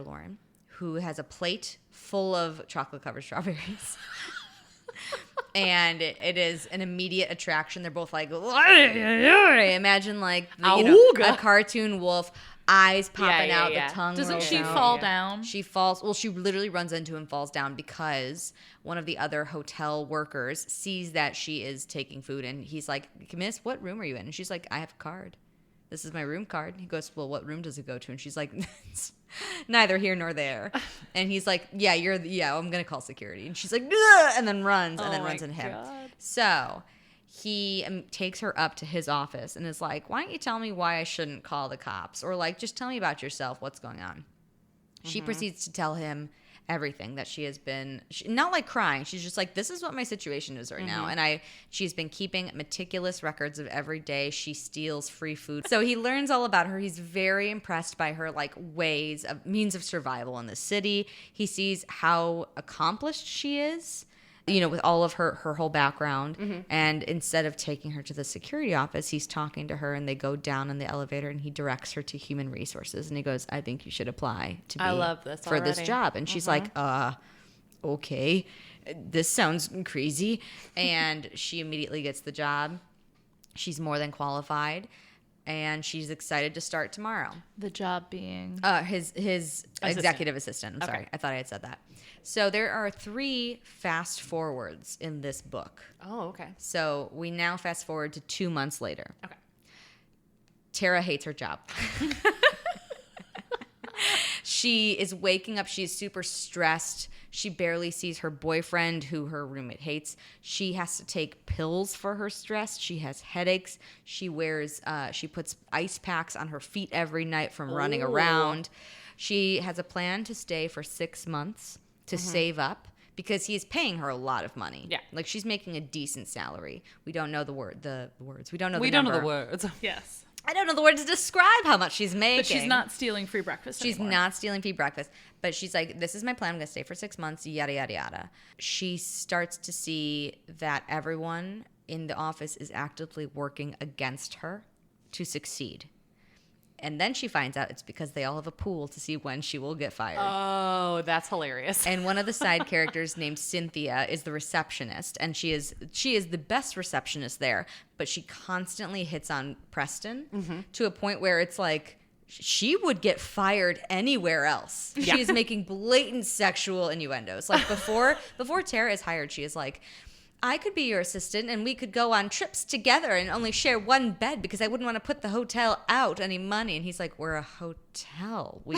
Lauren, who has a plate full of chocolate-covered strawberries. And it is an immediate attraction. They're both like, imagine like a cartoon wolf, eyes popping out, the tongue. Doesn't she fall down? She falls. Well, she literally runs into him, falls down because one of the other hotel workers sees that she is taking food, and he's like, "Miss, what room are you in?" And she's like, "I have a card. This is my room card." He goes, "Well, what room does it go to?" And she's like, "Neither here nor there." And he's like, "Yeah, I'm going to call security." And she's like, "Ugh," and then runs into him. God. So he takes her up to his office and is like, "Why don't you tell me why I shouldn't call the cops? Or like, just tell me about yourself. What's going on?" She proceeds to tell him everything that she has been, not like crying. She's just like, this is what my situation is right now. And she's been keeping meticulous records of every day she steals free food. So he learns all about her. He's very impressed by her like means of survival in the city. He sees how accomplished she is, with all of her whole background. And instead of taking her to the security office, he's talking to her, and they go down in the elevator, and he directs her to human resources. And he goes, "I think you should apply for this job." And she's like, okay, this sounds crazy. And she immediately gets the job. She's more than qualified, and she's excited to start tomorrow. The job being? His executive assistant. I'm sorry. I thought I had said that. So there are 3 fast forwards in this book. Oh, okay. So we now fast forward to 2 months later. Okay. Tara hates her job. She is waking up. She's super stressed. She barely sees her boyfriend, who her roommate hates. She has to take pills for her stress. She has headaches. She puts ice packs on her feet every night from running around. She has a plan to stay for 6 months to save up, because he's paying her a lot of money. Yeah. Like, she's making a decent salary. We don't know the words. We don't know the number. Know the words. Yes. I don't know the words to describe how much she's making. But she's not stealing free breakfast anymore. She's not stealing free breakfast. But she's like, this is my plan. I'm going to stay for 6 months, yada, yada, yada. She starts to see that everyone in the office is actively working against her to succeed. And then she finds out it's because they all have a pool to see when she will get fired. Oh, that's hilarious. And one of the side characters named Cynthia is the receptionist, and she is the best receptionist there, but she constantly hits on Preston to a point where it's like she would get fired anywhere else. Yeah. She is making blatant sexual innuendos. Like before Tara is hired, she is like, I could be your assistant and we could go on trips together and only share one bed because I wouldn't want to put the hotel out any money. And he's like, we're a hotel. We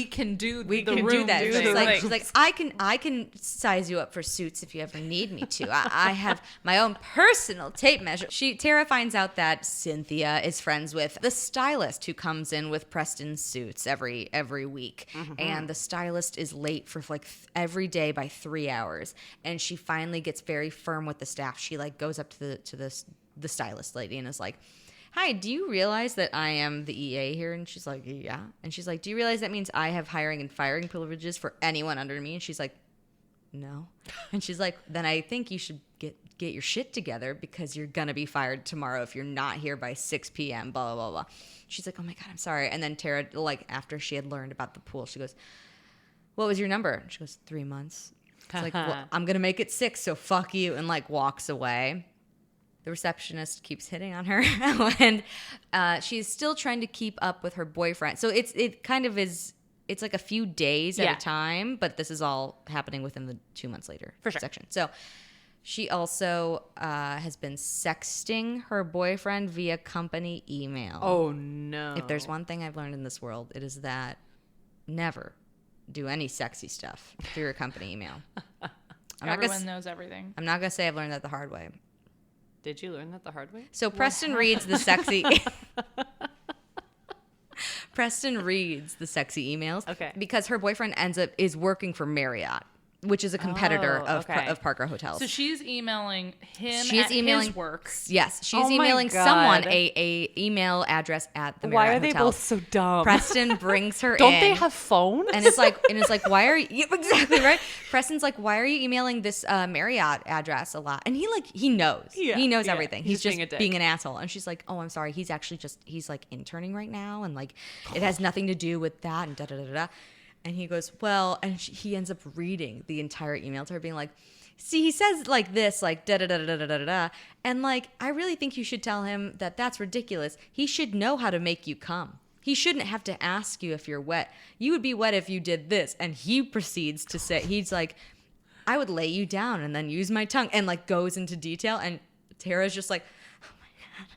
can do that. She's like, I can size you up for suits if you ever need me to. I have my own personal tape measure. Tara finds out that Cynthia is friends with the stylist who comes in with Preston's suits every week. And the stylist is late for like every day by 3 hours. And she finally gets very firm with the staff. She like goes up to the stylist lady and is like, "Hi, do you realize that I am the EA here?" And she's like, "Yeah." And she's like, "Do you realize that means I have hiring and firing privileges for anyone under me?" And she's like, "No." And she's like, "Then I think you should get your shit together because you're gonna be fired tomorrow if you're not here by 6 p.m. blah blah blah." She's like, "Oh my god, I'm sorry." And then Tara, like after she had learned about the pool, she goes, what was your number? And she goes, 3 months. It's like, well, I'm going to make it 6, so fuck you. And like walks away. The receptionist keeps hitting on her. And she's still trying to keep up with her boyfriend. So it kind of is, it's like a few days at a time, but this is all happening within the 2 months later section. So she also has been sexting her boyfriend via company email. Oh, no. If there's one thing I've learned in this world, it is that never do any sexy stuff through your company email. Everyone knows everything. I'm not going to say I've learned that the hard way. Did you learn that the hard way? So Preston reads the sexy... Preston reads the sexy emails because her boyfriend is working for Marriott, which is a competitor of Parker Hotels. So she's emailing him his work. Yes, she's emailing someone a email address at the Marriott Why are they Hotel. both so dumb? Preston brings her Don't in. they have phones? And it's like, why are you exactly right? Preston's like, why are you emailing this Marriott address a lot? And he knows. Yeah, he knows everything. He's just being an asshole. And she's like, oh, I'm sorry. He's actually he's like interning right now, and like it has nothing to do with that, and da da da da. And he goes, well, and he ends up reading the entire email to her, being like, see, he says like this, like da da da da da da da, and like I really think you should tell him that that's ridiculous. He should know how to make you come. He shouldn't have to ask you if you're wet. You would be wet if you did this. And he proceeds to say, he's like, I would lay you down and then use my tongue, and like goes into detail. And Tara's just like, oh my God.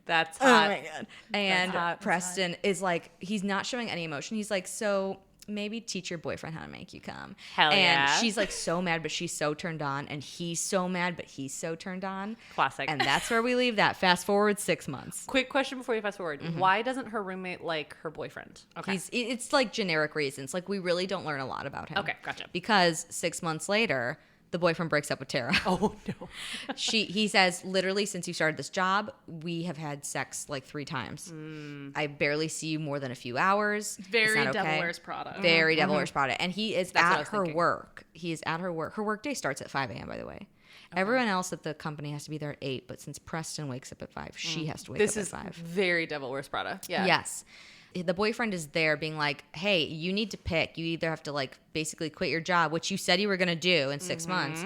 That's hot. Oh my God. And Preston is like, he's not showing any emotion. He's like, so maybe teach your boyfriend how to make you come. Hell yeah. And she's like so mad, but she's so turned on. And he's so mad, but he's so turned on. Classic. And that's where we leave that. Fast forward 6 months. Quick question before you fast forward. Mm-hmm. Why doesn't her roommate like her boyfriend? Okay. It's like generic reasons. Like we really don't learn a lot about him. Okay, gotcha. Because 6 months later, the boyfriend breaks up with Tara. Oh, no. He says, literally, since you started this job, we have had sex like 3 times. I barely see you more than a few hours. Very Devil Wears Prada. Very Devil Wears Prada. And he is at her work. He is at her work. Her work day starts at 5 a.m., by the way. Okay. Everyone else at the company has to be there at 8, but since Preston wakes up at 5, she has to wake up at 5. This is very Devil Wears Prada. Yeah. Yes. The boyfriend is there being like, hey, you need to pick. You either have to like basically quit your job, which you said you were going to do in 6 months,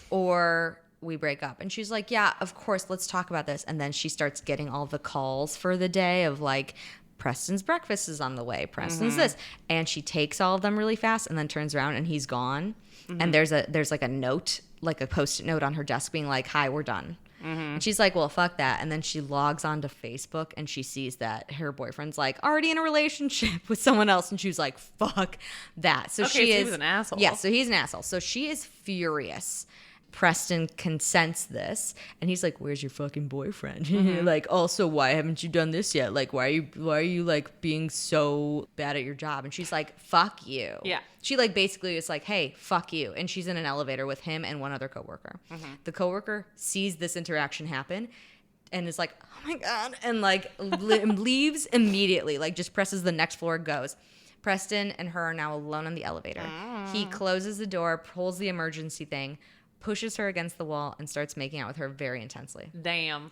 or we break up. And she's like, yeah, of course, let's talk about this. And then she starts getting all the calls for the day of like, Preston's breakfast is on the way. Preston's this. And she takes all of them really fast and then turns around and he's gone. And there's like a note, like a Post-it note on her desk being like, hi, we're done. And she's like, well, fuck that. And then she logs on to Facebook and she sees that her boyfriend's like already in a relationship with someone else. And she's like, fuck that. So he was an asshole. Yeah, so he's an asshole. So she is furious. Preston consents this and he's like, where's your fucking boyfriend? Like, also, why haven't you done this yet? Like, why are you like being so bad at your job? And she's like, fuck you. Yeah. She like basically is like, hey, fuck you. And she's in an elevator with him and one other coworker. The coworker sees this interaction happen and is like, oh my God, and like leaves immediately, like just presses the next floor, goes. Preston and her are now alone on the elevator. He closes the door, pulls the emergency thing, pushes her against the wall, and starts making out with her very intensely. Damn.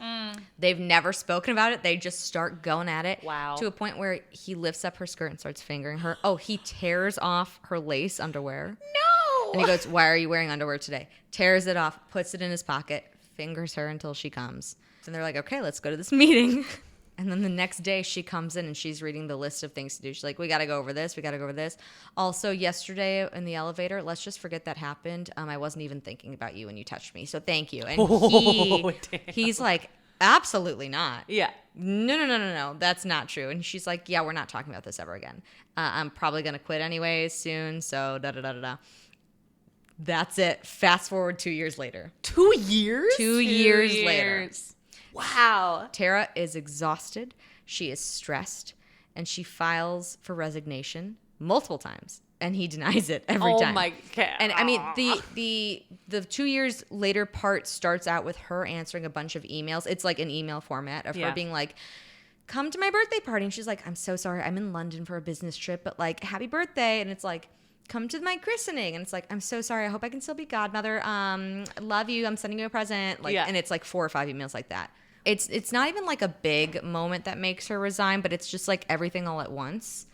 They've never spoken about it. They just start going at it. Wow. To a point where he lifts up her skirt and starts fingering her. Oh, he tears off her lace underwear. No. And he goes, why are you wearing underwear today? Tears it off, puts it in his pocket, fingers her until she comes. And they're like, okay, let's go to this meeting. And then the next day she comes in and she's reading the list of things to do. She's like, we got to go over this. We got to go over this. Also, yesterday in the elevator, let's just forget that happened. I wasn't even thinking about you when you touched me. So thank you. And he's like, absolutely not. Yeah. No. That's not true. And she's like, yeah, we're not talking about this ever again. I'm probably going to quit anyways soon. So da-da-da-da-da. That's it. Fast forward 2 years later. 2 years? 2 years later. Wow. Tara is exhausted. She is stressed. And she files for resignation multiple times. And he denies it every time. Oh my God. And I mean, the 2 years later part starts out with her answering a bunch of emails. It's like an email format of her being like, come to my birthday party. And she's like, I'm so sorry. I'm in London for a business trip, but like, happy birthday. And it's like, come to my christening. And it's like, I'm so sorry. I hope I can still be godmother. Love you. I'm sending you a present. Like, and it's like 4 or 5 emails like that. It's not even like a big moment that makes her resign, but it's just like everything all at once.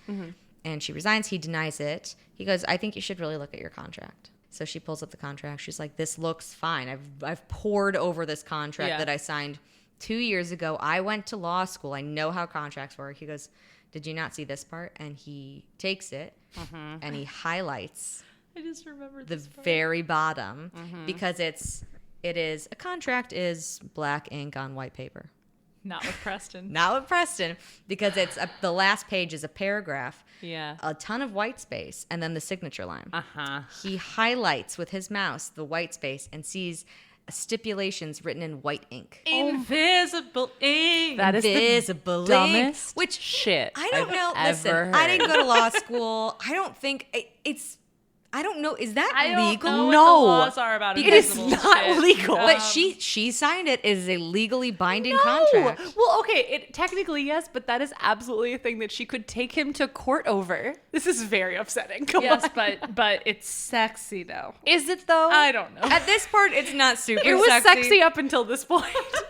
and she resigns. He denies it. He goes, I think you should really look at your contract. So she pulls up the contract. She's like, this looks fine. I've pored over this contract that I signed 2 years ago. I went to law school. I know how contracts work. He goes, did you not see this part? And he takes it and he highlights I just remembered the this part. very bottom because a contract is black ink on white paper. Not with Preston. Not with Preston, because the last page is a paragraph, Yeah. a ton of white space, and then the signature line. Uh-huh. He highlights with his mouse the white space and sees stipulations written in white ink. Invisible ink. That is Invisible the ink, dumbest which shit I don't I've know. ever Listen, heard. I didn't go to law school. I don't think it's. I don't know. Is that I don't legal? know what No. the laws are about It is invisible not shit. legal. But she signed it as a legally binding contract. Well, okay, it technically yes, but that is absolutely a thing that she could take him to court over. This is very upsetting. Come Yes, on. but it's sexy though. Is it though? I don't know. At this part, it's not super. it was sexy up until this point.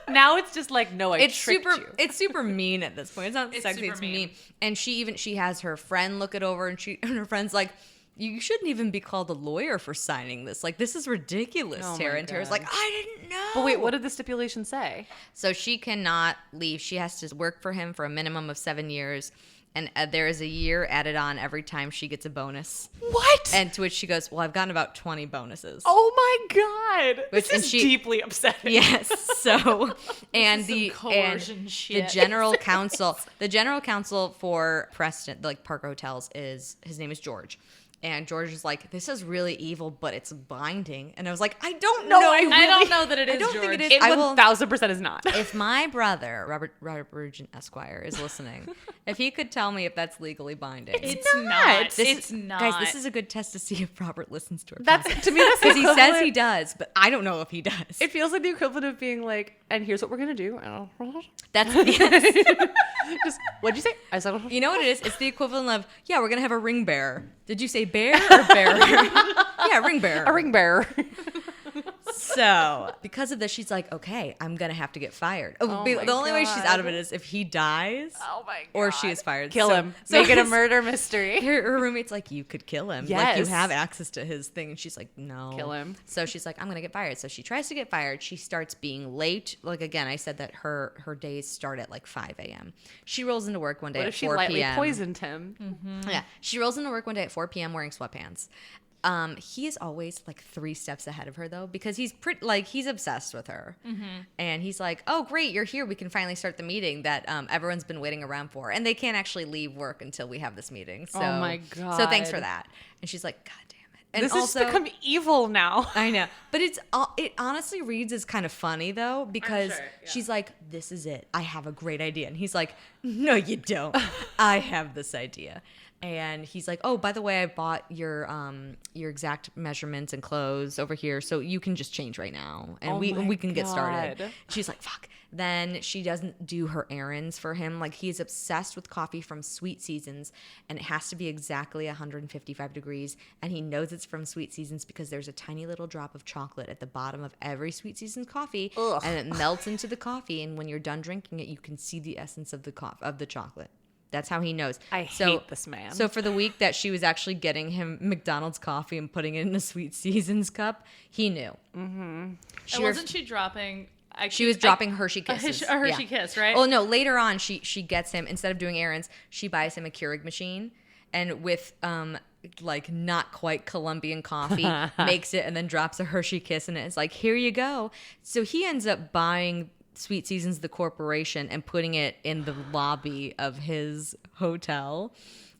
Now it's just like, no, I It's tricked super. you. It's super mean at this point. It's not It's sexy. super It's mean. mean. And she has her friend look it over, and her friend's like, "You shouldn't even be called a lawyer for signing this. Like, this is ridiculous, Oh my Tara." And Tara's like, God. "I didn't know." But wait, what did the stipulation say? So she cannot leave. She has to work for him for a minimum of 7 years. And there is a year added on every time she gets a bonus. What? And to which she goes, well, I've gotten about 20 bonuses. Oh my God. Which- This and is she- deeply upsetting. Yes. So, and This is the some and coercion the shit. general counsel for Preston, like Parker Hotels, his name is George. And George is like, this is really evil, but it's binding. And I was like, I don't know. I don't know that it I is, don't think it George. is. It I will, 1000% is not. if my brother, Robert Burgeon Esquire, is listening, if he could tell me if that's legally binding. It's not. This It's not. Guys, this is a good test to see if Robert listens to our That's podcast. to me. That's Because he says he equivalent- does, but I don't know if he does. It feels like the equivalent of being like, and here's what we're gonna do. That's yes. Just what'd you say? I said. You know what it is? It's the equivalent of, yeah, we're gonna have a ring bearer. Did you say bear or bearer? Yeah, ring bearer. A ring bearer. So because of this, she's like, okay, I'm gonna have to get fired. Oh The my only way she's out of God. it is if he dies Oh my God. or she is fired. Kill So- him. so Make it a his- murder mystery. Her roommate's like, you could kill him. Like, you Yes. have access to his thing. And she's like, no. Kill him. So she's like, I'm going to get fired. So she tries to get fired. She starts being late. Like, again, I said that her days start at like 5 a.m. She rolls into work one day What at if she 4 lightly p.m. poisoned him? Yeah. She rolls into work one day at 4 p.m. wearing sweatpants. He is always like 3 steps ahead of her though, because he's he's obsessed with her. And he's like, oh great, you're here. We can finally start the meeting that everyone's been waiting around for. And they can't actually leave work until we have this meeting. So, Oh my So thanks for God. that. And she's like, God damn it. And This also, has become evil now. I know, but it honestly reads as kind of funny though, because sure, yeah. she's like, this is it. I have a great idea. And he's like, no, you don't. I have this idea. And he's like, oh, by the way, I bought your exact measurements and clothes over here, so you can just change right now, and Oh we my can get started. God. She's like, fuck. Then she doesn't do her errands for him. Like, he's obsessed with coffee from Sweet Seasons, and it has to be exactly 155 degrees. And he knows it's from Sweet Seasons because there's a tiny little drop of chocolate at the bottom of every Sweet Seasons coffee, and it melts into the coffee. And when you're done drinking it, you can see the essence of the chocolate. That's how he knows. I hate this man. So for the week that she was actually getting him McDonald's coffee and putting it in a Sweet Seasons cup, he knew. Mm-hmm. And wasn't she dropping? She was dropping Hershey a Kisses. Hershey Kiss, right? Oh no! Later on, she gets him, instead of doing errands, she buys him a Keurig machine, and with like not quite Colombian coffee, makes it and then drops a Hershey Kiss in it. It's like, here you go. So he ends up buying Sweet Seasons, the corporation, and putting it in the lobby of his hotel.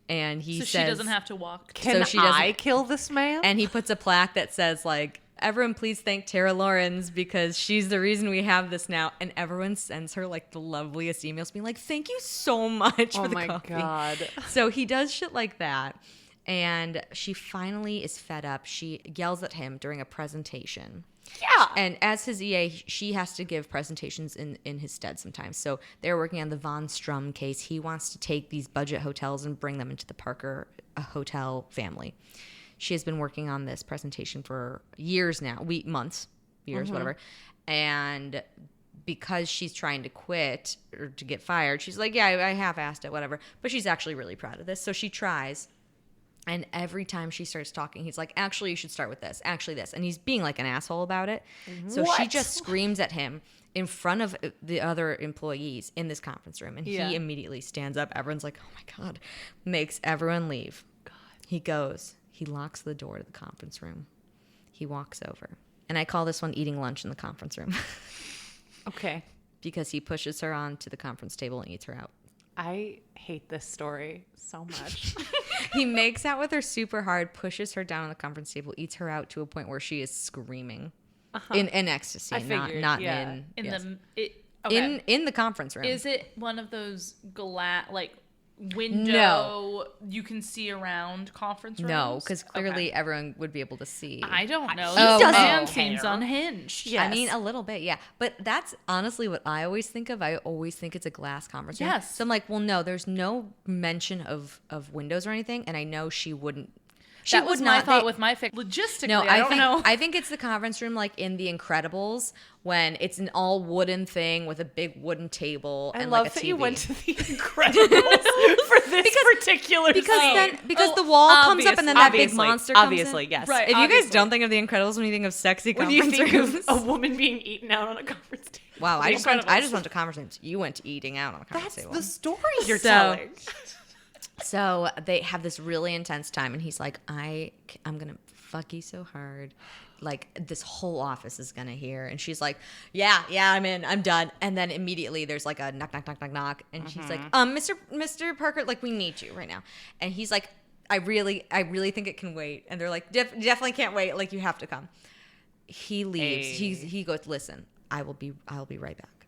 And he so says, she doesn't have to walk. Can she doesn't- I kill this man? and he puts a plaque that says like, everyone please thank Tara Lawrence because she's the reason we have this now. And everyone sends her like the loveliest emails being like, thank you so much for the coffee. God. So he does shit like that. And she finally is fed up. She yells at him during a presentation. Yeah. And as his EA, she has to give presentations in his stead sometimes. So they're working on the Von Strum case. He wants to take these budget hotels and bring them into the Parker hotel family. She has been working on this presentation for years now, months, years, whatever. And because she's trying to quit or to get fired, she's like, yeah, I half-assed it, whatever. But she's actually really proud of this. So she tries. And every time she starts talking, he's like, actually, you should start with this. Actually, this. And he's being like an asshole about it. So she just screams at him in front of the other employees in this conference room. And he immediately stands up. Everyone's like, oh, my God. Makes everyone leave. God. He goes. He locks the door to the conference room. He walks over. And I call this one eating lunch in the conference room. Okay. Because he pushes her onto the conference table and eats her out. I hate this story so much. He makes out with her super hard, pushes her down on the conference table, eats her out to a point where she is screaming in ecstasy, I figured, not yeah. in the conference room. Is it one of those window you can see around conference rooms? No, because clearly everyone would be able to see. I don't know. Oh, This no. man seems unhinged. Yes. I mean, a little bit, yeah. But that's honestly what I always think of. I always think it's a glass conference room. Yes. So I'm like, well, no, there's no mention of windows or anything, and I know she wouldn't. She That was would my not. thought with my fic. Logistically, No, I don't know. I think it's the conference room like in The Incredibles when it's an all wooden thing with a big wooden table I and love like a that TV. you went to The Incredibles for this particular scene. Because the wall comes up and then that big monster comes Obviously, in. yes. Right. If you guys Obviously. don't think of The Incredibles when you think of sexy When conference you think rooms, of a woman being eaten out on a conference table. wow, The I just Incredibles. went to conference rooms. You went to eating out on a conference That's table. the story you're So- telling. So they have this really intense time, and he's like, I'm gonna fuck you so hard, like this whole office is gonna hear. And she's like, yeah, I'm in, I'm done. And then immediately there's like a knock, and she's like, Mr. Parker, like we need you right now. And he's like, I really think it can wait. And they're like, definitely can't wait. Like you have to come. He leaves. He goes, listen, I'll be right back.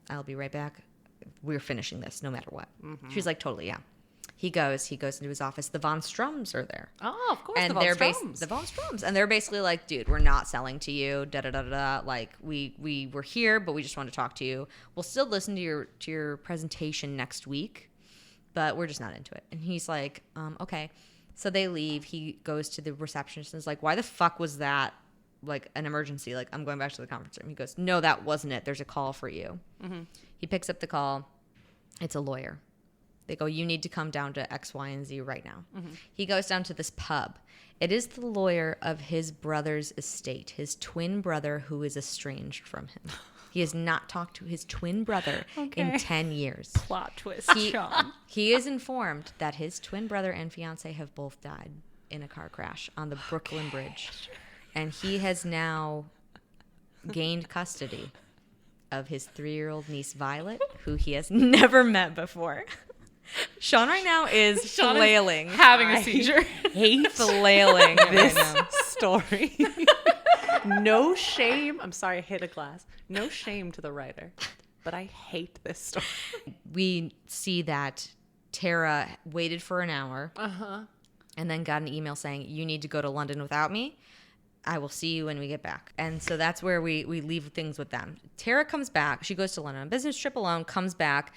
I'll be right back. We're finishing this no matter what. She's like, totally, yeah. He goes into his office. The Von Stroms are there. Oh, of course, And the Von they're Stroms. the Von Stroms. And they're basically like, dude, we're not selling to you. Like we were here, but we just want to talk to you. We'll still listen to your presentation next week, but we're just not into it. And he's like, okay. So they leave. He goes to the receptionist and is like, why the fuck was that like an emergency? Like, I'm going back to the conference room. He goes, no, that wasn't it. There's a call for you. He picks up the call. It's a lawyer. They go, you need to come down to X, Y, and Z right now. He goes down to this pub. It is the lawyer of his brother's estate, his twin brother who is estranged from him. He has not talked to his twin brother in 10 years. Plot twist, Sean. He is informed that his twin brother and fiance have both died in a car crash on the Brooklyn Bridge. And he has now gained custody of his 3-year-old niece, Violet, who he has never met before. Sean right now is flailing. Having a seizure. Flailing This right now. story. No shame. I'm sorry, I hit a glass. No shame to the writer, but I hate this story. We see that Tara waited for an hour and then got an email saying, you need to go to London without me. I will see you when we get back. And so that's where we leave things with them. Tara comes back. She goes to London on a business trip alone, comes back,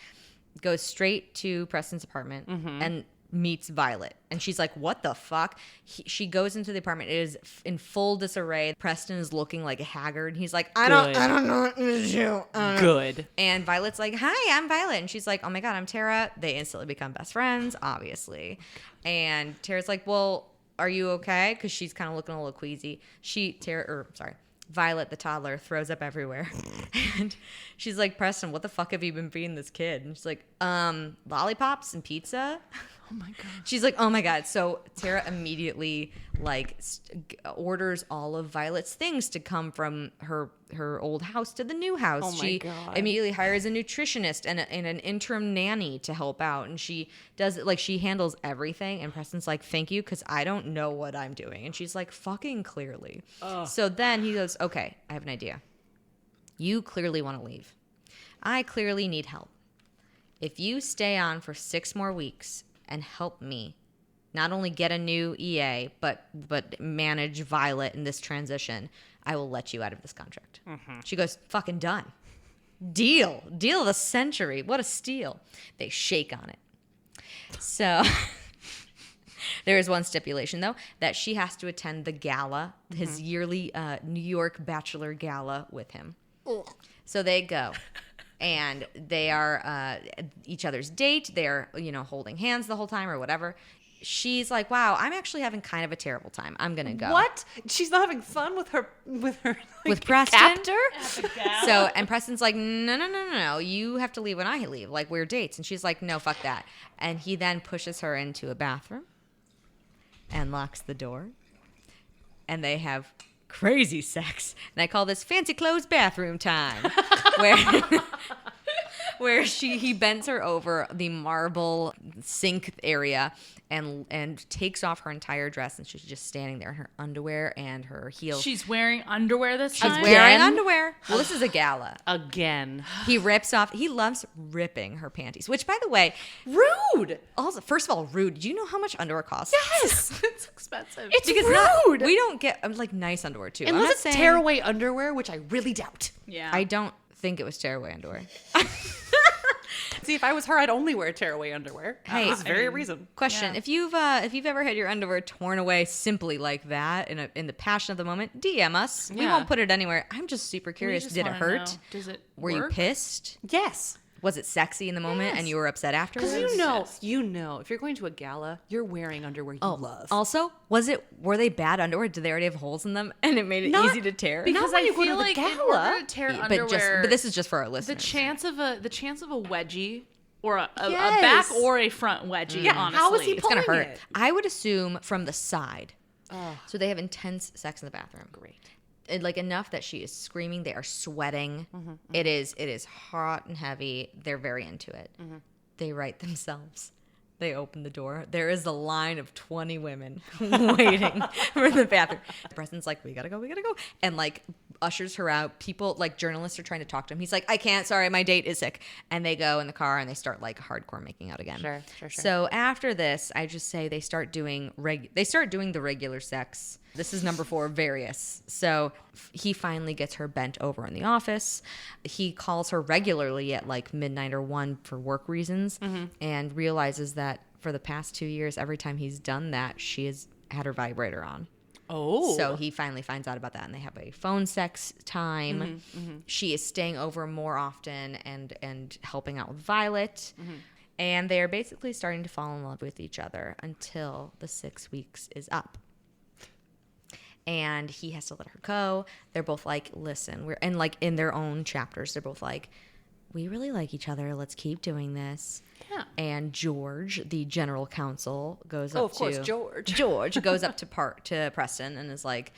goes straight to Preston's apartment and meets Violet. And she's like, what the fuck? She goes into the apartment. It is in full disarray. Preston is looking like haggard. He's like, I don't know what to do. Good. And Violet's like, hi, I'm Violet. And she's like, oh my God, I'm Tara. They instantly become best friends, obviously. And Tara's like, well, are you okay? Because she's kind of looking a little queasy. Violet, the toddler, throws up everywhere. And she's like, Preston, what the fuck have you been feeding this kid? And she's like, lollipops and pizza. Oh my God. She's like, oh my God. So Tara immediately like orders all of Violet's things to come from her old house to the new house. Oh my She God. immediately hires a nutritionist and an interim nanny to help out. And she does it like she handles everything. And Preston's like, thank you, because I don't know what I'm doing. And she's like, fucking clearly. So then he goes, okay, I have an idea. You clearly want to leave. I clearly need help. If you stay on for 6 more weeks and help me not only get a new EA, but manage Violet in this transition, I will let you out of this contract. She goes, fucking done. Deal of the century. What a steal. They shake on it. So there is one stipulation, though, that she has to attend the gala, his yearly New York Bachelor Gala with him. So they go. And they are each other's date. They're, holding hands the whole time or whatever. She's like, wow, I'm actually having kind of a terrible time. I'm going to go. What? She's not having fun with her With Preston? captor? So, and Preston's like, no. You have to leave when I leave. Like, we're dates. And she's like, no, fuck that. And he then pushes her into a bathroom and locks the door. And they have crazy sex. And I call this fancy clothes bathroom time. Where he bends her over the marble sink area and takes off her entire dress, and she's just standing there in her underwear and her heels. She's wearing underwear this time? She's wearing underwear. Well, this is a gala. Again. He rips off. He loves ripping her panties, which, by the way, Rude. also, first of all, rude. Do you know how much underwear costs? Yes. It's expensive. It's Because rude. we don't get nice underwear too. I'm Unless not it's saying, tearaway underwear, which I really doubt. Yeah. I don't think it was tearaway underwear. See, if I was her, I'd only wear tearaway underwear. Hey, this very reason. Question: Yeah. If you've ever had your underwear torn away simply like that in the passion of the moment, DM us. We Yeah. won't put it anywhere. I'm just super curious. just Did it wanna hurt? know, does it Were you work? pissed? Yes. Was it sexy in the moment Yes. and you were upset afterwards? Because you know, if you're going to a gala, you're wearing underwear you love. Also, were they bad underwear? Did they already have holes in them and it made it Not- ezy to tear? Because when I you go to feel the like in gala. order to tear but underwear, but this is just for our the listeners. chance of a wedgie or a Yes. back or a front wedgie. Yeah, Honestly, how is he It's gonna pulling hurt. it? I would assume from the side. Oh, So they have intense sex in the bathroom. great. Like enough that she is screaming. They are sweating. It is hot and heavy. They're very into it. They right themselves. They open the door. There is a line of 20 women waiting for the bathroom. Preston's like, we gotta go. And like ushers her out. People, like journalists are trying to talk to him. He's like, I can't, sorry, my date is sick. And they go in the car and they start like hardcore making out again. Sure. So after this, I just say they start doing the regular sex. This is number 4, various. So he finally gets her bent over in the office. He calls her regularly at like midnight or 1 for work reasons and realizes that for the past 2 years, every time he's done that, she has had her vibrator on. Oh. So he finally finds out about that, and they have a phone sex time. She is staying over more often and helping out with Violet. And they are basically starting to fall in love with each other until the 6 weeks is up. And he has to let her go. They're both like, listen, and like in their own chapters, they're both like, we really like each other. Let's keep doing this. Yeah. And George, the general counsel, goes Oh, up of course, to George. George goes up to Preston and is like,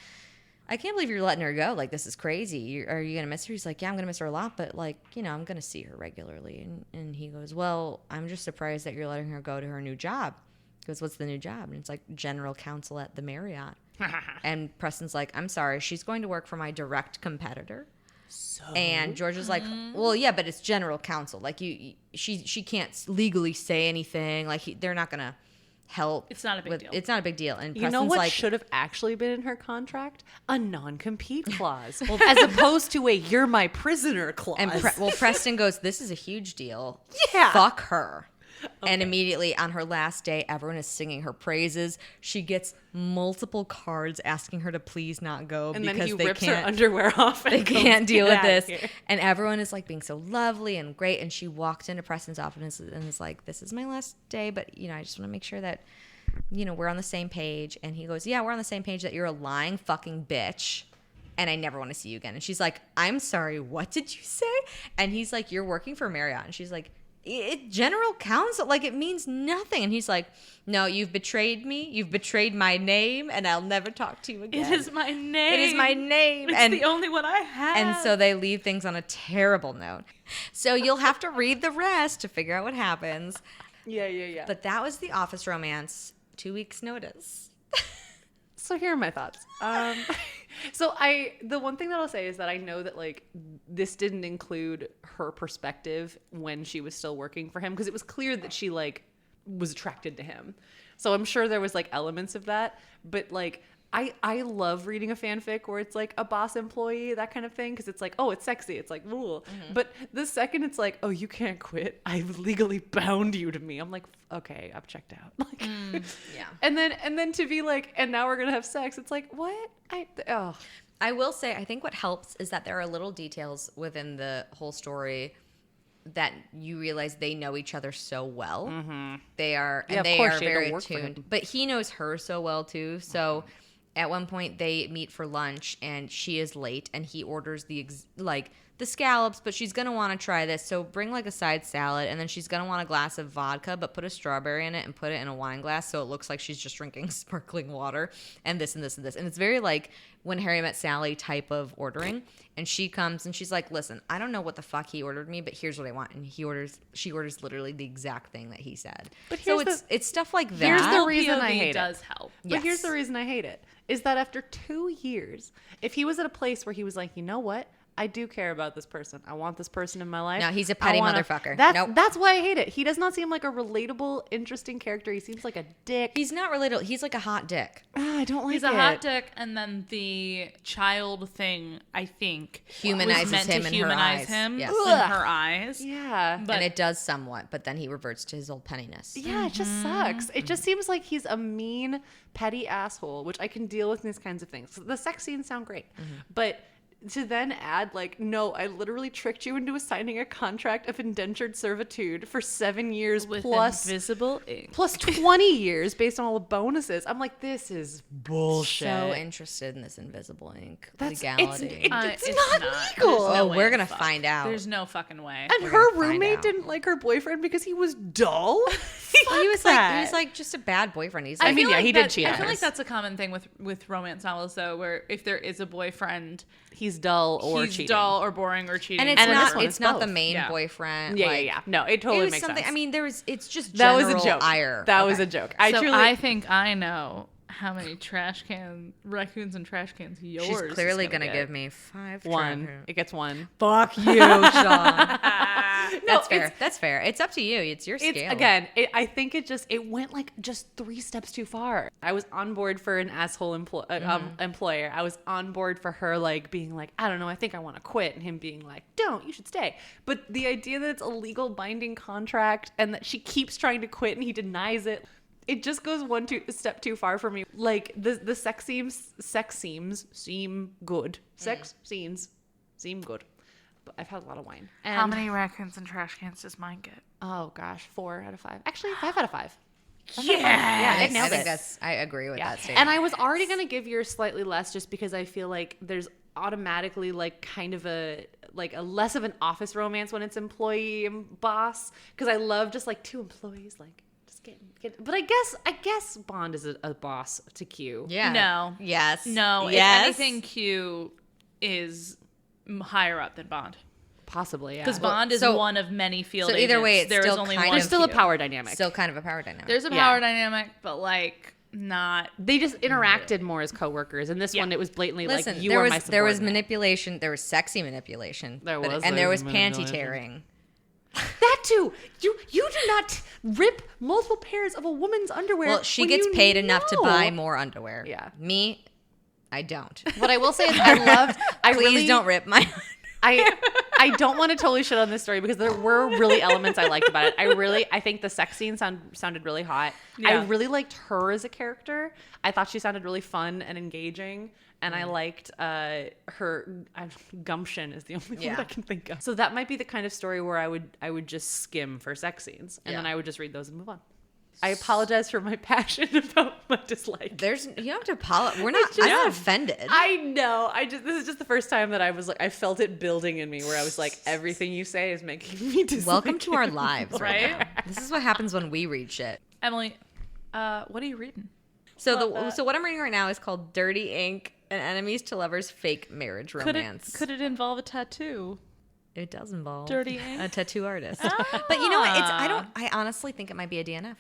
I can't believe you're letting her go. Like, this is crazy. Are you gonna miss her? He's like, yeah, I'm gonna miss her a lot, but like, I'm gonna see her regularly. And he goes, well, I'm just surprised that you're letting her go to her new job. He goes, what's the new job? And it's like general counsel at the Marriott. And Preston's like, I'm sorry, she's going to work for my direct competitor. And George is like, well, yeah, but it's general counsel. Like she can't legally say anything. Like they're not gonna help. It's not a big deal. It's not a big deal. And You Preston's know what like, should have actually been in her contract? A non-compete clause, as opposed to a "you're my prisoner" clause. and Preston goes, this is a huge deal. Yeah. Fuck her. Okay. And immediately on her last day, everyone is singing her praises. She gets multiple cards asking her to please not go and because then he they rips can't. her underwear off. And They can't deal with this. Here. And everyone is like being so lovely and great. And she walked into Preston's office and is like, this is my last day, but I just want to make sure that, we're on the same page. And he goes, yeah, we're on the same page that you're a lying fucking bitch. And I never want to see you again. And she's like, I'm sorry, what did you say? And he's like, you're working for Marriott. And she's like, general counsel, like it means nothing. And he's like, no, you've betrayed me. You've betrayed my name, and I'll never talk to you again. It is my name. It is my name. It's the only one I have. And so they leave things on a terrible note. So you'll have to read the rest to figure out what happens. Yeah. But that was the office romance. 2 weeks notice. So here are my thoughts. The one thing that I'll say is that I know that like this didn't include her perspective when she was still working for him, because it was clear that she like was attracted to him. So I'm sure there was like elements of that, but like I love reading a fanfic where it's like a boss employee, that kind of thing, because it's like, oh, it's sexy. It's like, ooh. But the second it's like, oh, you can't quit. I've legally bound you to me. I'm like, okay, I'm checked out. Like, Yeah. And then to be like, and now we're gonna have sex. It's like, what? I will say, I think what helps is that there are little details within the whole story that you realize they know each other so well. Mm-hmm. They are very attuned. But he knows her so well too. So at one point they meet for lunch and she is late and he orders the scallops, but she's going to want to try this. So bring like a side salad, and then she's going to want a glass of vodka, but put a strawberry in it and put it in a wine glass so it looks like she's just drinking sparkling water, and this and this and this. And it's very like When Harry Met Sally type of ordering. And she comes and she's like, listen, I don't know what the fuck he ordered me, but here's what I want. And she orders literally the exact thing that he said. But it's stuff like that. Here's the reason I hate it. Does help. But here's the reason I hate it. Is that after 2 years, if he was at a place where he was like, you know what? I do care about this person. I want this person in my life. No, he's a petty motherfucker. That's why I hate it. He does not seem like a relatable, interesting character. He seems like a dick. He's not relatable. He's like a hot dick. I don't like it. He's a hot dick, and then the child thing, I think, humanizes was meant him to in humanize her eyes. him Yes. in her eyes. Yeah. And it does somewhat, but then he reverts to his old pettiness. Yeah, it just sucks. It just seems like he's a mean, petty asshole, which I can deal with in these kinds of things. The sex scenes sound great, but to then add like, no, I literally tricked you into signing a contract of indentured servitude for 7 years With plus invisible ink. plus 20 years based on all the bonuses. I'm like, this is bullshit. So interested in this invisible ink That's legality. it's not legal. Oh, we're gonna find out. There's no fucking way. And her roommate didn't like her boyfriend because he was dull. he was like just a bad boyfriend. He's like, I mean, yeah, he did cheat I on feel her. like that's a common thing with romance novels, though, where if there is a boyfriend, he's dull or he's cheating. dull or boring or cheating. and And in this it's one, it's not the both. main Yeah. boyfriend. Yeah. No, it totally It was makes something. sense. I mean, it's just that general was a joke. ire. That was Okay. a joke. I think I know how many raccoons and trash cans yours She's clearly is gonna get. give me 5 one. trash- It gets one. Fuck you, Sean. That's fair. That's fair. It's up to you. It's your scale. It's again. I think it went like just 3 steps too far. I was on board for an asshole employer. I was on board for her like being like, I don't know, I think I want to quit, and him being like, don't, you should stay. But the idea that it's a legal binding contract and that she keeps trying to quit and he denies it. It just goes step too far for me. Like the sex scenes seem good. Sex scenes seem good. But I've had a lot of wine. And How many raccoons and trash cans does mine get? Oh gosh, 4 out of 5. Actually, 5 out of 5. Yeah, it nailed I think it. I agree with that statement. And I was already gonna give yours slightly less just because I feel like there's automatically like kind of a less of an office romance when it's employee and boss, because I love just like 2 employees like just get. But I guess Bond is a boss to Q. Yeah. No. Yes. No. Yes. If anything, Q is higher up than Bond. Possibly, yeah. Because Bond is so- one of many field so either way, agents. it's There is still only kind one of there's still a Q. power dynamic. Still kind of a power dynamic. There's a power dynamic, but like not. They just interacted more as coworkers. In this one, it was blatantly Listen, like, you there are was my there was subordinate. manipulation. There was sexy manipulation. There but- was and there was sexy panty manipulation. tearing. That too. You do not rip multiple pairs of a woman's underwear. Well, she when gets you paid enough to know. buy more underwear. Yeah. Me, I don't. What I will say is I Please really don't rip my. I don't want to totally shit on this story because there were really elements I liked about it. I think the sex scene sounded really hot. Yeah. I really liked her as a character. I thought she sounded really fun and engaging. And I liked her gumption is the only word I can think of. So that might be the kind of story where I would just skim for sex scenes and then I would just read those and move on. I apologize for my passion about my dislike. You don't have to apologize. I'm not offended. I know. This is just the first time that I felt it building in me where I was like, everything you say is making me dislike. Welcome to our lives, Right? now. This is what happens when we read shit. Emily, what are you reading? So what I'm reading right now is called Dirty Ink: An Enemies to Lovers Fake Marriage Romance. Could it involve a tattoo? It does involve Dirty Ink? a tattoo artist. But you know what? I honestly think it might be a DNF.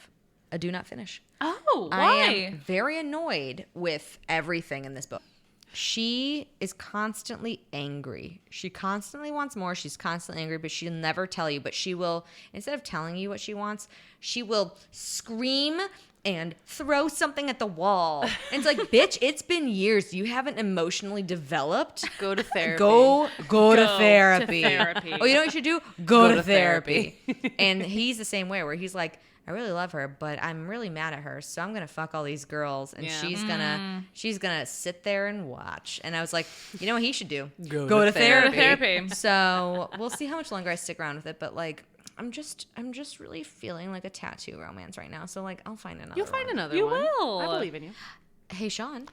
A do not finish. Oh, why? I am very annoyed with everything in this book. She is constantly angry. She constantly wants more. She's constantly angry, but she'll never tell you. But she will, instead of telling you what she wants, she will scream and throw something at the wall. And it's like, bitch, it's been years. You haven't emotionally developed. Go to therapy. Go to therapy. therapy. Oh, you know what you should do? Go to therapy. And he's the same way, where he's like, I really love her, but I'm really mad at her, so I'm gonna fuck all these girls, and she's gonna sit there and watch. And I was like, you know what he should do? Go to therapy. So we'll see how much longer I stick around with it, but like, I'm just really feeling like a tattoo romance right now. So like, I'll find another. You'll find another You one. will. I believe in you. Hey, Sean,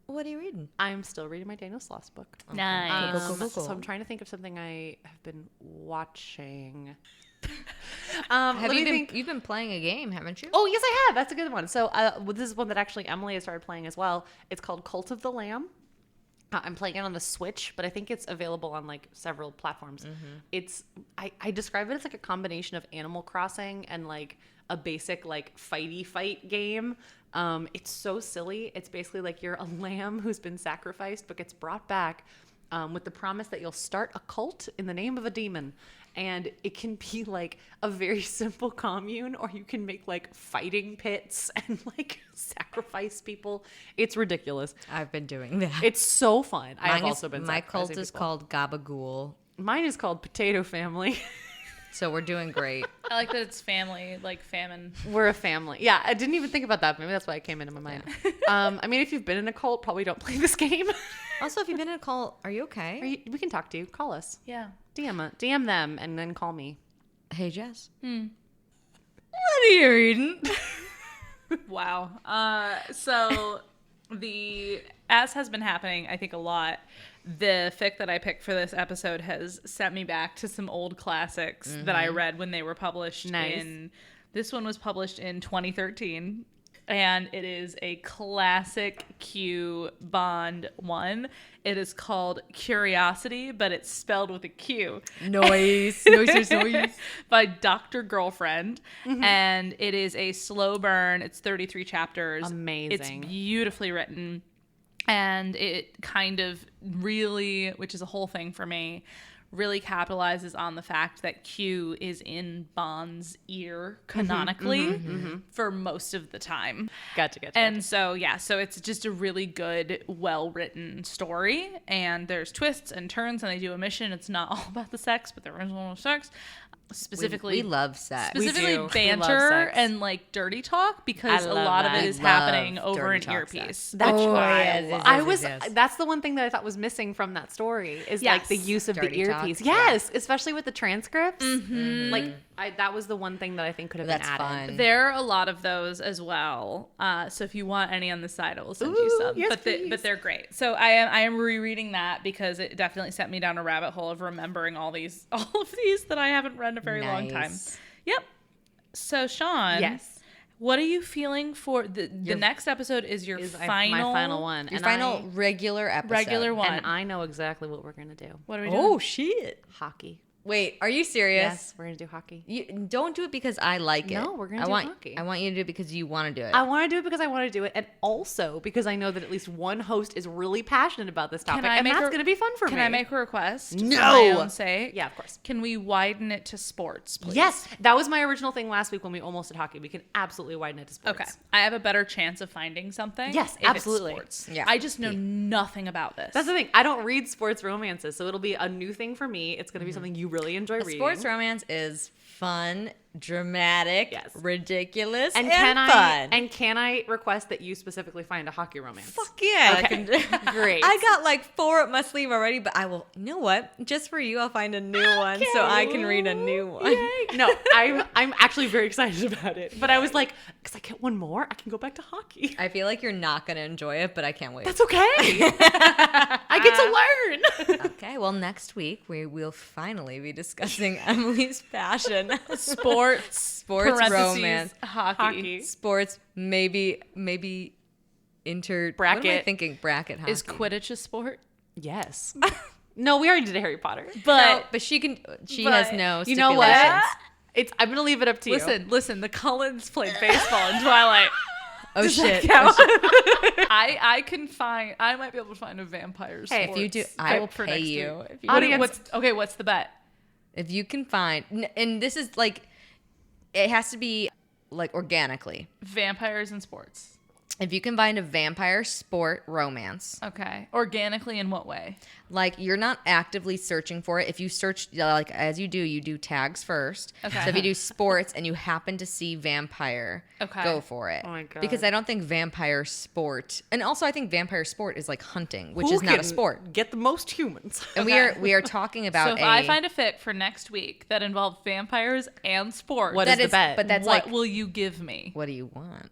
what are you reading? I'm still reading my Daniel Sloss book. Nice. Cool. So I'm trying to think of something I have been watching. You've been playing a game, haven't you? Oh, yes, I have. That's a good one. So this is one that actually Emily has started playing as well. It's called Cult of the Lamb. I'm playing it on the Switch, but I think it's available on like several platforms. It's I describe it as like a combination of Animal Crossing and like a basic like fighty fight game. It's so silly. It's basically like you're a lamb who's been sacrificed but gets brought back with the promise that you'll start a cult in the name of a demon. And it can be like a very simple commune, or you can make like fighting pits and like sacrifice people. It's ridiculous. I've been doing that. It's so fun. I've also been My cult sacrificing is people. called Gabagool, Mine is called Potato Family. so we're doing great. I like that it's family, like famine. We're a family. Yeah, I didn't even think about that. Maybe that's why it came into my mind. I mean, if you've been in a cult, probably don't play this game. Also, if you've been in a cult, are you okay? We can talk to you. Call us. Yeah. DM them and then call me. Hey, Jess. What are you reading? Wow. So as has been happening, I think a lot, the fic that I picked for this episode has sent me back to some old classics that I read when they were published. Nice. This one was published in 2013. And it is a classic Q Bond one. It is called Curiosity, but it's spelled with a Q. Noise. By Dr. Girlfriend. And it is a slow burn. It's 33 chapters. Amazing. It's beautifully written. And it kind of really, which is a whole thing for me, really capitalizes on the fact that Q is in Bond's ear canonically for most of the time. Gotcha. And so, yeah, so it's just a really good, well-written story. And there's twists and turns, and they do a mission. It's not all about the sex, but there is a little sex. Specifically, we love sex. Specifically We love banter sex. and like dirty talk, because I a love lot of that. it is I love happening over dirty an talk earpiece. sex. That's yes. That's the one thing that I thought was missing from that story is like the Yes. use of Dirty the talk, earpiece. yeah. Yes, especially with the transcripts. Like that was the one thing that I think could have That's been added. fun. There are a lot of those as well. So if you want any on the side, I will send you some. yes, but please. but they're great. So I am rereading that because it definitely sent me down a rabbit hole of remembering all of these that I haven't read in a very long time. Nice. Yep. So Sean, Yes. what are you feeling for the next episode? Is your My final final one. Your And final regular episode. regular one? And I know exactly what we're gonna do. What are we doing? Oh, shit. Hockey. Wait, are you serious? Yes, we're gonna do hockey. You don't do it because I like it. No, we're gonna I do want, hockey. I want you to do it because you want to do it. I want to do it because I want to do it, and also because I know that at least one host is really passionate about this topic, and that's going to be fun for me. Can I make a request? No. For my own sake? Yeah, of course. Can we widen it to sports, please? Yes, that was my original thing last week when we almost did hockey. We can absolutely widen it to sports. Okay. I have a better chance of finding something. Yes, if absolutely. It's sports. Yeah. I just know nothing about this. That's the thing. I don't read sports romances, so it'll be a new thing for me. It's going to be something you really enjoy reading. Sports romance is fun, dramatic, Yes. ridiculous, And can I request that you specifically find a hockey romance? Fuck yeah. Okay. Great. I got like 4 up my sleeve already, but I will, you know what? Just for you, I'll find a new one so I can read a new one. No, I'm actually very excited about it. But I was like, because I get one more, I can go back to hockey. I feel like you're not going to enjoy it, but I can't wait. That's okay. I get to learn. Okay, well, next week we will finally be discussing Emily's passion. sports, Sports romance. hockey. Sports, maybe Bracket. What am I thinking? Bracket hockey. Is Quidditch a sport? Yes. No, we already did Harry Potter. But she has no You know what? stipulations. I'm gonna leave it up to you. Listen. The Cullens played baseball in Twilight. Oh shit. I might be able to find a vampire sport. Hey, if you do, I will for pay next you. week. If you What's the bet? If you can find, and this is like, it has to be like organically. Vampires and sports. If you can find a vampire sport romance, Okay. Organically in what way? like you're not actively searching for it. If you search, like as you do tags first. Okay. So if you do sports and you happen to see vampire, Okay. go for it. Oh my God. Because I don't think vampire sport, and also I think vampire sport is like hunting, which Who is not a can sport. Get the most humans. And Okay. we are talking about So if I find a fic for next week that involves vampires and sports, What that is the bet? But that's what like, will you give me? what do you want?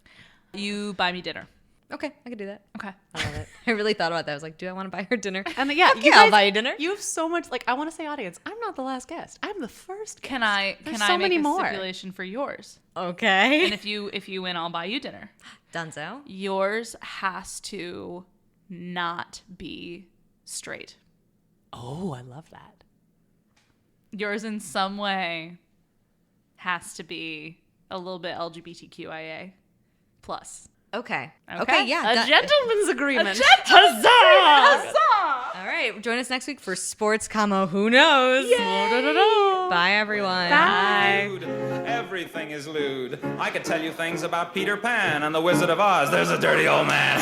You buy me dinner. Okay, I could do that. Okay. I love it. I really thought about that. I was like, do I want to buy her dinner? And yeah, Fuck yeah, I'll buy you dinner. You have so much. Like, I want to say, audience, I'm not the last guest. I'm the first. Can I There's can so I make many a more. stipulation for yours? Okay. And if you win, I'll buy you dinner. Dunzo. Yours has to not be straight. Oh, I love that. Yours in some way has to be a little bit LGBTQIA plus. Okay. Okay. Okay, yeah. A done. gentleman's agreement. Huzzah! All right, join us next week for Sports Commo. Who knows? Bye, everyone. Lewd. Everything is lewd. I could tell you things about Peter Pan and the Wizard of Oz. There's a dirty old man.